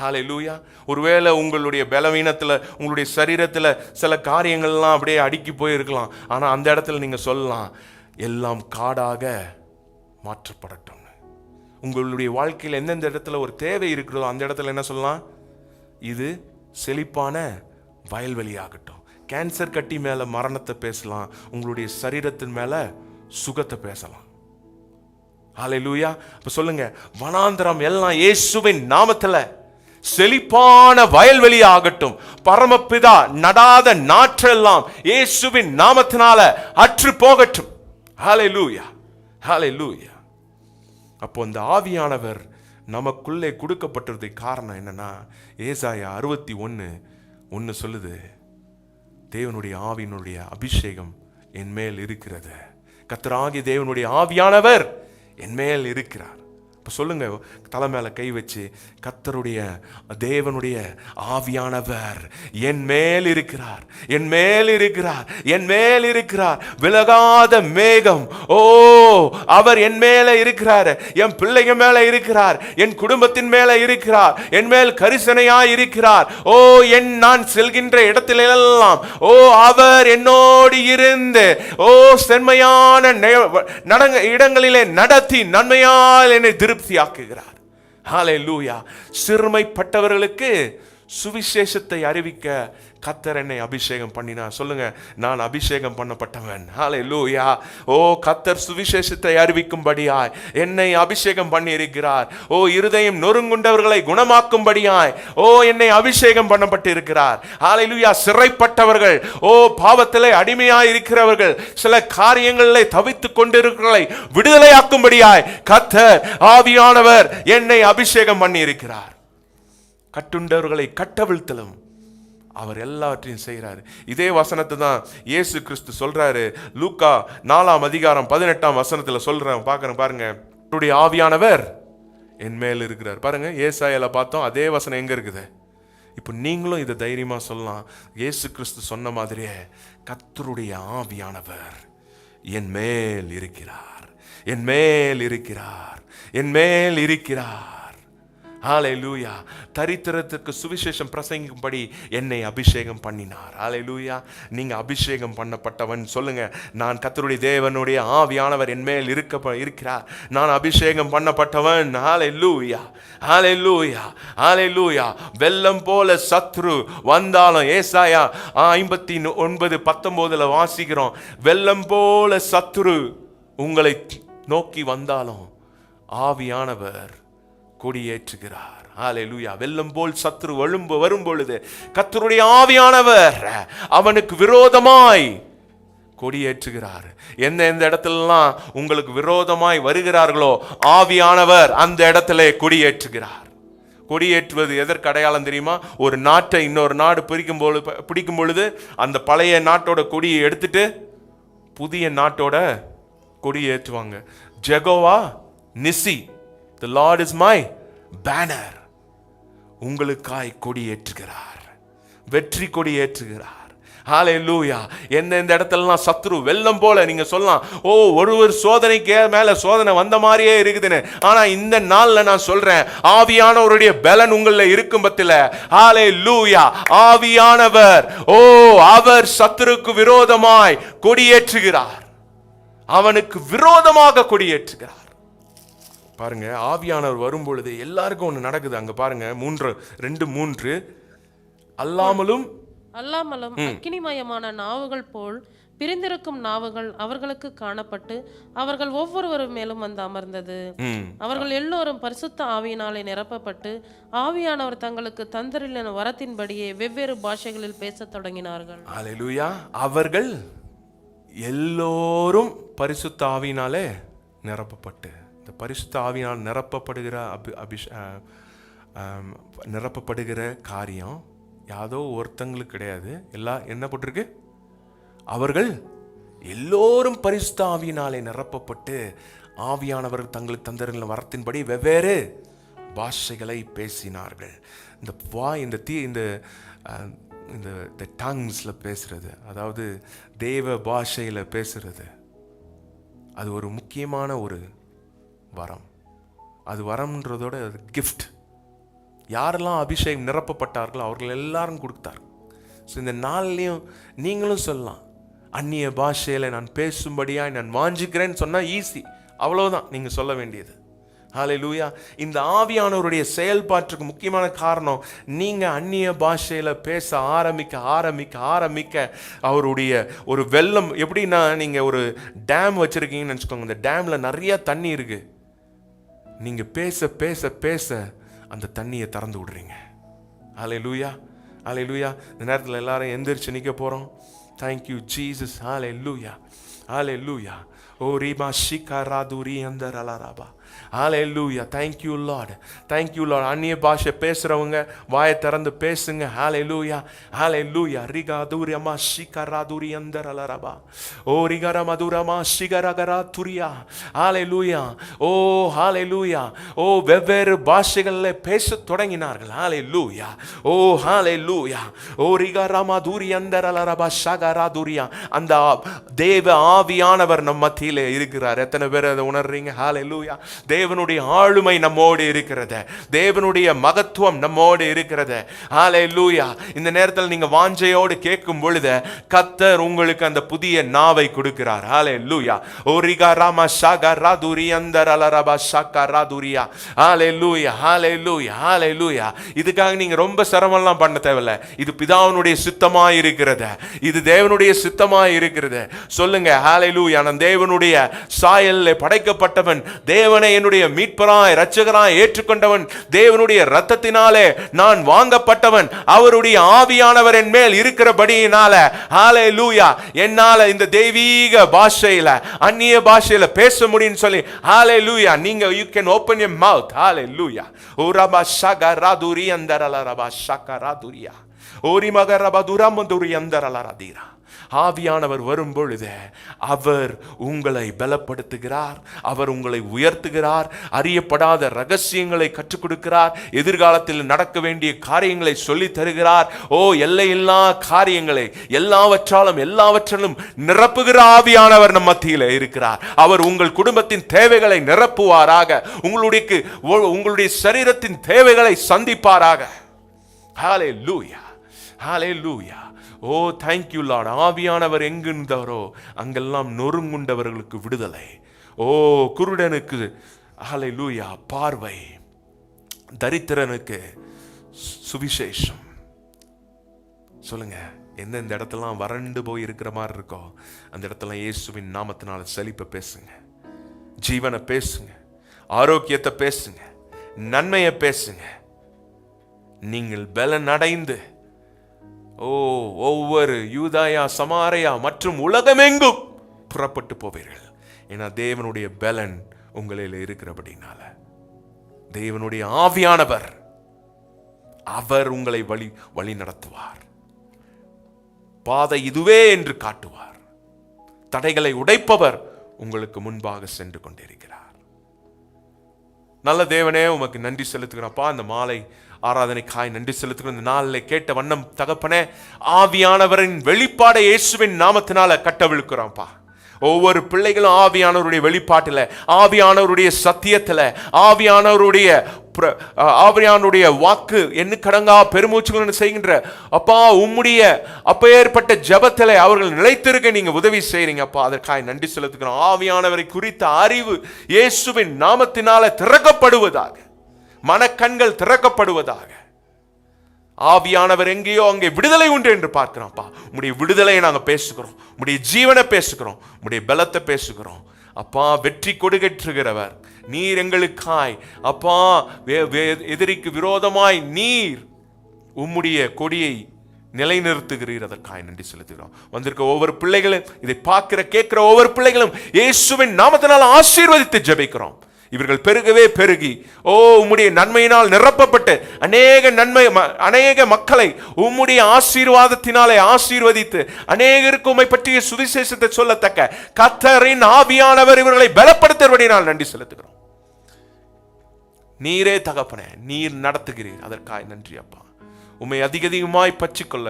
ஹல்லேலூயா. ஒருவேளை உங்களுடைய பலவீனத்தில் உங்களுடைய சரீரத்தில் சில காரியங்கள்லாம் அப்படியே அடுக்கி போயிருக்கலாம், ஆனால் அந்த இடத்துல நீங்கள் சொல்லலாம், எல்லாம் காடாக மாற்றப்படட்டும். உங்களுடைய வாழ்க்கையில் எந்தெந்த இடத்துல ஒரு தேவை இருக்கிறதோ அந்த இடத்துல என்ன சொல்லலாம், இது செழிப்பான வயல்வெளியாகட்டும். கேன்சர் கட்டி மேலே மரணத்தை பேசலாம், உங்களுடைய சரீரத்தின் மேலே சுகத்தை பேசலாம். ஹல்லேலூயா. அப்ப சொல்லுங்க, வனாந்தரம் எல்லாம் இயேசுவின் நாமத்தில் செழிப்பான வயல்வெளி ஆகட்டும். பரமபிதா நடாத நாற்றெல்லாம் இயேசுவின் நாமத்தினால அற்று போகட்டும். ஹல்லேலூயா, ஹல்லேலூயா. அப்போ இந்த ஆவியானவர் நமக்குள்ளே கொடுக்கப்பட்டது காரணம் என்னன்னா, ஏசாயா 61:1 சொல்லுது, தேவனுடைய ஆவியினுடைய அபிஷேகம் என் மேல் இருக்கிறது. கர்த்தராகிய தேவனுடைய ஆவியானவர் என் மேல் இருக்கிறார். இப்போ சொல்லுங்க, தலை மேல கை வச்சு, கர்த்தருடைய தேவனுடைய ஆவியானவர் என் மேல் இருக்கிறார், என் மேல் இருக்கிறார், என் மேல் இருக்கிறார். விலகாத மேகம், ஓ அவர் என் மேல இருக்கிறார், என் பிள்ளைங்க மேல இருக்கிறார், என் குடும்பத்தின் மேல இருக்கிறார், என் மேல் கரிசனையா இருக்கிறார். ஓ நான் செல்கின்ற இடத்திலெல்லாம் ஓ அவர் என்னோடு இருந்து ஓ செம்மையான இடங்களிலே நடத்தி நன்மையால் என்னை திருப்தியாக்குகிறார். ஹல்லேலூயா. சிறுமைப்பட்டவர்களுக்கு சுவிசேஷத்தை அறிவிக்க கர்த்தர் என்னை அபிஷேகம் பண்ணினார். சொல்லுங்க, நான் அபிஷேகம் பண்ணப்பட்டவன். ஹல்லேலூயா. ஓ கர்த்தர் சுவிசேஷத்தை அறிவிக்கும்படியாய் என்னை அபிஷேகம் பண்ணி இருக்கிறார். ஓ இருதயம் நொறுங்குண்டவர்களை குணமாக்கும்படியாய் ஓ என்னை அபிஷேகம் பண்ணப்பட்டு இருக்கிறார். ஹல்லேலூயா. சிறைப்பட்டவர்கள், ஓ பாவத்திலே அடிமையாய் இருக்கிறவர்கள், சில காரியங்களிலே தவித்துக் கொண்டிருக்கிறவர்களை விடுதலையாக்கும்படியாய் கர்த்தர் ஆவியானவர் என்னை அபிஷேகம் பண்ணி இருக்கிறார். கட்டுண்டவர்களை கட்டவிழ்த்தலும் அவர் எல்லாவற்றையும் செய்கிறாரு. இதே வசனத்தை தான் இயேசு கிறிஸ்து சொல்றாரு. லூக்கா 4:18 சொல்றேன், பாருங்க. அவருடைய ஆவியானவர் என் மேல் இருக்கிறார். பாருங்க, ஏசாயால பார்த்தோம், அதே வசனம் எங்க இருக்குது? இப்போ நீங்களும் இதை தைரியமா சொல்லலாம். இயேசு கிறிஸ்து சொன்ன மாதிரியே கர்த்தருடைய ஆவியானவர் என் மேல் இருக்கிறார், என் மேல் இருக்கிறார், என் மேல் இருக்கிறார். ஹல்லேலூயா. தரித்திரத்துக்கு சுவிசேஷம் பிரசங்கிக்கும்படி என்னை அபிஷேகம் பண்ணினார். ஹல்லேலூயா. நீங்க அபிஷேகம் பண்ணப்பட்டவன். சொல்லுங்க, நான் கர்த்தருடைய தேவனுடைய ஆவியானவர் என் மேல் இருக்கிறார், நான் அபிஷேகம் பண்ணப்பட்டவன். ஹல்லேலூயா, ஹல்லேலூயா, ஹல்லேலூயா. வெள்ளம் போல சத்ரு வந்தாலும், ஏசாயா 59:19 வாசிக்கிறோம், வெள்ளம் போல சத்ரு உங்களை நோக்கி வந்தாலும் ஆவியானவர் கொடியேற்றுகிறார். ஹல்லேலூயா. வெள்ளம் போல் சத்ரு வரும் பொழுது கர்த்தருடைய ஆவியானவர் அவனுக்கு விரோதமாய் கொடியேற்றுகிறார். எந்த இடத்துலலாம் உங்களுக்கு விரோதமாய் வருகிறார்களோ ஆவியானவர் அந்த இடத்துல கொடியேற்றுகிறார். கொடியேற்றுவது எதற்கு அடையாளம் தெரியுமா? ஒரு நாட்டை இன்னொரு நாடு பிடிக்கும் பொழுது அந்த பழைய நாட்டோட கொடியை எடுத்துட்டு புதிய நாட்டோட கொடியேற்றுவாங்க. Jehovah Nissi, the Lord is my banner. உங்களுக்காய் கொடியேற்றுகிறார், வெற்றி கொடியேற்றுகிறார். ஹல்லேலூயா. எந்த இடத்துலலாம் சத்ரு வெள்ளம் போல, நீங்க சொல்லலாம், ஓ ஒரு சோதனைக்கு மேல சோதனை வந்த மாதிரியே இருக்குதுன்னு. ஆனா இந்த நாள்ல நான் சொல்றேன், ஆவியானவருடைய பலன் உங்கள இருக்கும் பத்தில, ஹல்லேலூயா, ஆவியானவர் ஓ அவர் சத்ருக்கு விரோதமாய் கொடியேற்றுகிறார், அவனுக்கு விரோதமாக கொடியேற்றுகிறார். பாருங்க, ஆவியானவர் வரும் பொழுது எல்லாருக்கும் ஒன்று நடக்குது. அங்க பாருங்க 3:2 அல்லாமலும் அக்கினிமயமான நாவுகள் போல் பிரிந்திருக்கும் நாவுகள் அவர்களுக்கு காணப்பட்டு அவர்கள் ஒவ்வொருவர் மேலும் வந்து அமர்ந்தது. அவர்கள் எல்லோரும் பரிசுத்த ஆவியினாலே நிரப்பப்பட்டு ஆவியானவர் தங்களுக்கு தந்தரின வரத்தின்படியே வெவ்வேறு பாஷைகளில் பேசத் தொடங்கினார்கள். அல்லேலூயா. அவர்கள் எல்லோரும் பரிசுத்த ஆவியினாலே நிரப்பப்பட்டு, இந்த பரிசுத்த ஆவியினால் நிரப்பப்படுகிற நிரப்பப்படுகிற காரியம் யாதோ ஒருத்தங்களுக்கு கிடையாது. எல்லாம் என்ன போட்டிருக்கு? அவர்கள் எல்லோரும் பரிசுத்த ஆவியினாலே நிரப்பப்பட்டு ஆவியானவர் தங்களுக்கு தந்தரின வரத்தின்படி வெவ்வேறு பாஷைகளை பேசினார்கள். இந்த இந்த டங்ஸ்ல பேசுறது, அதாவது தேவ பாஷையில பேசுறது, அது ஒரு முக்கியமான ஒரு வரம். அது வரம்ன்றதோட கிஃப்ட். யாரெல்லாம் அபிஷேகம் நிரப்பப்பட்டார்களோ அவர்கள் எல்லாரும் கொடுத்தார். ஸோ இந்த நாள்லையும் நீங்களும் சொல்லலாம், அந்நிய பாஷையில் நான் பேசும்படியாக நான் வாஞ்சிக்கிறேன்னு சொன்னால் ஈஸி, அவ்வளோதான் நீங்கள் சொல்ல வேண்டியது. ஹல்லேலூயா. இந்த ஆவியானவருடைய செயல்பாட்டுக்கு முக்கியமான காரணம், நீங்கள் அந்நிய பாஷையில் பேச ஆரம்பிக்க ஆரம்பிக்க ஆரம்பிக்க அவருடைய ஒரு வெள்ளம். எப்படின்னா, நீங்கள் ஒரு டேம் வச்சுருக்கீங்கன்னு நினச்சிக்கோங்க. இந்த டேமில் நிறைய தண்ணி இருக்குது. நீங்கள் பேச பேச பேச அந்த தண்ணியை திறந்து விடுறீங்க. ஹல்லேலூயா, ஹல்லேலூயா. இந்த நேரத்தில் எல்லாரும் எந்திரிச்சு நிற்க போகிறோம். Thank you Jesus. Hallelujah, hallelujah. ஓ ரீமா ஷிகராதுரி அந்தரலரபா. Hallelujah. Thank you lord, thank you lord. அந்நிய பாஷை பேசுறவங்க வாயை திறந்து பேசுங்க. ஹல்லேலூயா, ஹல்லேலூயா. ரிகாதுரியமா ஷிகராதுரி அந்தரலரபா. ஓ ரிகரமதுரமா ஷிகரகரா துரியா. ஹல்லேலூயா. ஓ ஹல்லேலூயா. ஓ வெவ்வேறு பாஷைகளில் பேச தொடங்கினார்கள். ஹல்லேலூயா. ஓ ஹல்லேலூயா. ஓ ரிகரமதுரி அந்தரலரபா ஷகராதுரியா. அந்த தேவ ஆவியானவர் நம்ம மத்தியிலே இருக்கிறார். எத்தனை பேர் அதை உணர்றீங்க? ஹல்லேலூயா. தேவனுடைய ஆளுமை நம்மோடு இருக்கிறது. தேவனுடைய மகத்துவம் நம்மோடு இருக்கிறது. ஹல்லேலூயா. இந்த நேரத்தில் நீங்க வாஞ்சையோடு கேட்கும் பொழுது கர்த்தர் உங்களுக்கு அந்த புதிய நாவை கொடுக்கிறார். ஹல்லேலூயா. ஓரிகா ராமா ஷாகா ராதுரி அந்தரலரபா ஷாகா ராதுரியா. ஹல்லேலூயா, ஹல்லேலூயா, ஹல்லேலூயா. இதுக்காக நீங்க ரொம்ப சிரமம்லாம் பண்ண தேவையில்லை. இது பிதாவினுடைய சித்தமாய் இருக்கிறது. இது தேவனுடைய சித்தமாய் இருக்கிறது. சொல்லுங்க ஹல்லேலூயா. நான் தேவனுடைய சாயலில் படைக்கப்பட்டவன், தேவனை என்னுடைய மீட்பராய் இரட்சகராய் ஏற்றுக்கொண்டவன், தேவனுடைய இரத்தத்தினாலே நான் வாங்கப்பட்டவன், அவருடைய ஆவியானவர் என் மேல் இருக்கிறபடியினால ஹல்லேலூயா என்னால இந்த தெய்வீக பாஷையில அந்நிய பாஷையில பேச முடியும்னு சொல்லி ஹல்லேலூயா நீங்க you can open your mouth. ஹல்லேலூயா. ஓரபா ஷகராதுரி அந்தரலரபா ஷகராதுரியா. ஓரி மகரபதுரமதுரி அந்தரலரதீரா. ஆவியானவர் வரும் பொழுது அவர் உங்களை பலப்படுத்துகிறார், அவர் உங்களை உயர்த்துகிறார், அறியப்படாத ரகசியங்களை கற்றுக் கொடுக்கிறார், எதிர்காலத்தில் நடக்க வேண்டிய காரியங்களை சொல்லி தருகிறார். ஓ எல்லையில்லா காரியங்களை எல்லாவற்றாலும் நிரப்புகிற ஆவியானவர் நம் மத்தியில் இருக்கிறார். அவர் உங்கள் குடும்பத்தின் தேவைகளை நிரப்புவாராக, உங்களுடைய சரீரத்தின் தேவைகளை சந்திப்பாராக. ஹல்லேலூயா, ஹல்லேலூயா. ஓ தேங்க்யூ லார்ட். ஆவியானவர் எங்கிருந்தாரோ அங்கெல்லாம் நொறுங்குண்டவர்களுக்கு விடுதலை. ஓ குருடனுக்கு ஹல்லேலூயா பார்வை, தரித்திரனுக்கு சுவிசேஷம். சொல்லுங்க, எந்தெந்த இடத்தெல்லாம் வறண்டு போய் இருக்கிற மாதிரி இருக்கோ அந்த இடத்துல இயேசுவின் நாமத்தினால செழிப்பை பேசுங்க, ஜீவனை பேசுங்க, ஆரோக்கியத்தை பேசுங்க, நன்மையை பேசுங்க. நீங்கள் பலன் அடைந்து ஒவ்வொரு யூதாயா சமாரியா மற்றும் உலகமெங்கும் புறப்பட்டு போவீர்கள். ஏன்னா தேவனுடைய பலன் உங்களில் இருக்கிறபடினால, தேவனுடைய ஆவியானவர் அவர் உங்களை வழி நடத்துவார். பாதை இதுவே என்று காட்டுவார். தடைகளை உடைப்பவர் உங்களுக்கு முன்பாக சென்று கொண்டிருக்கிறார். நல்ல தேவனே உமக்கு நன்றி செலுத்துகிறப்பா. அந்த மாலை ஆராதனைக்காய் நன்றி செலுத்துகிற இந்த நாளில் கேட்ட வண்ணம் தகப்பனே, ஆவியானவரின் வெளிப்பாடை இயேசுவின் நாமத்தினால கட்டவிழ்க்கிறோம்ப்பா. ஒவ்வொரு பிள்ளைகளும் ஆவியானவருடைய வெளிப்பாட்டில், ஆவியானவருடைய சத்தியத்தில், ஆவியானவருடைய வாக்கு எண்ணுக்கடங்கா பெருமூச்சுகள் செய்கின்ற அப்பா உம்முடைய அப்பேற்பட்ட ஜெபத்திலே அவர்கள் நிலைத்திருக்க நீங்க உதவி செய்றீங்க அப்பா. அதற்காக நன்றி செலுத்துகிறோம். ஆவியானவரை குறித்த அறிவு இயேசுவின் நாமத்தினால திறக்கப்படுவதாக, மனக்கண்கள் திறக்கப்படுவதாக, ஆவியானவர் எங்கேயோ அங்கே விடுதலை உண்டு என்று பார்க்கிறோம்ப்பா. உம்முடைய விடுதலையை நாங்கள் பேசுகிறோம், உம்முடைய ஜீவனை பேசுகிறோம், உம்முடைய பலத்தை பேசுகிறோம். அப்பா, வெற்றி கொடுக்கற்றுகிறவர் நீர் எங்களுக்காய். அப்பா, எதிரிக்கு விரோதமாய் நீர் உம்முடைய கொடியை நிலைநிறுத்துகிறீர். அதற்காக நன்றி செலுத்துகிறோம். வந்திருக்க ஒவ்வொரு பிள்ளைகளும், இதை பார்க்கிற கேட்கிற ஒவ்வொரு பிள்ளைகளும் இயேசுவின் நாமத்தினால் ஆசீர்வதித்து ஜெபிக்கிறோம். இவர்கள் பெருகவே பெருகி உம்முடைய நன்மையினால் நிரப்பப்பட்டு அநேக மக்களை உம்முடைய ஆசீர்வாதத்தினாலே ஆசீர்வதித்து அநேகருக்கு உம்மை பற்றிய சுவிசேஷத்தை சொல்லத்தக்க கர்த்தரின் ஆவியானவர் இவர்களை பலப்படுத்துவதினால் நன்றி செலுத்துகிறோம். நீரே தகப்பனே, நீர் நடத்துகிறீர். அதற்காக நன்றி அப்பா. உம்மை அதிகமாய் பற்றிக்கொள்ள,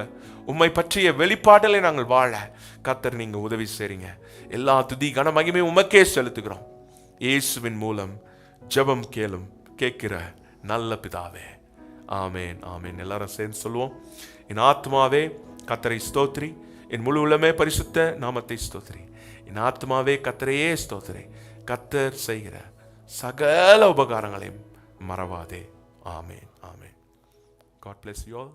உம்மை பற்றிய வெளிப்பாட்டலை நாங்கள் வாழ கர்த்தர் நீங்க உதவி செய்றீங்க. எல்லா துதி கன மகிமை உமக்கே செலுத்துகிறோம். இயேசுவின் மூலம் ஜெபம் கேட்கிற நல்ல பிதாவே, ஆமேன், ஆமேன். எல்லாரும் சேர்ந்து சொல்லுவோம். என் ஆத்மாவே கர்த்தரை ஸ்தோத்திரி, என் முழு உள்ளமே பரிசுத்த நாமத்தை ஸ்தோத்திரி. என் ஆத்மாவே கர்த்தரையே ஸ்தோத்திரி, கர்த்தர் செய்கிற சகல உபகாரங்களையும் மறவாதே. ஆமேன், ஆமேன். God bless you all.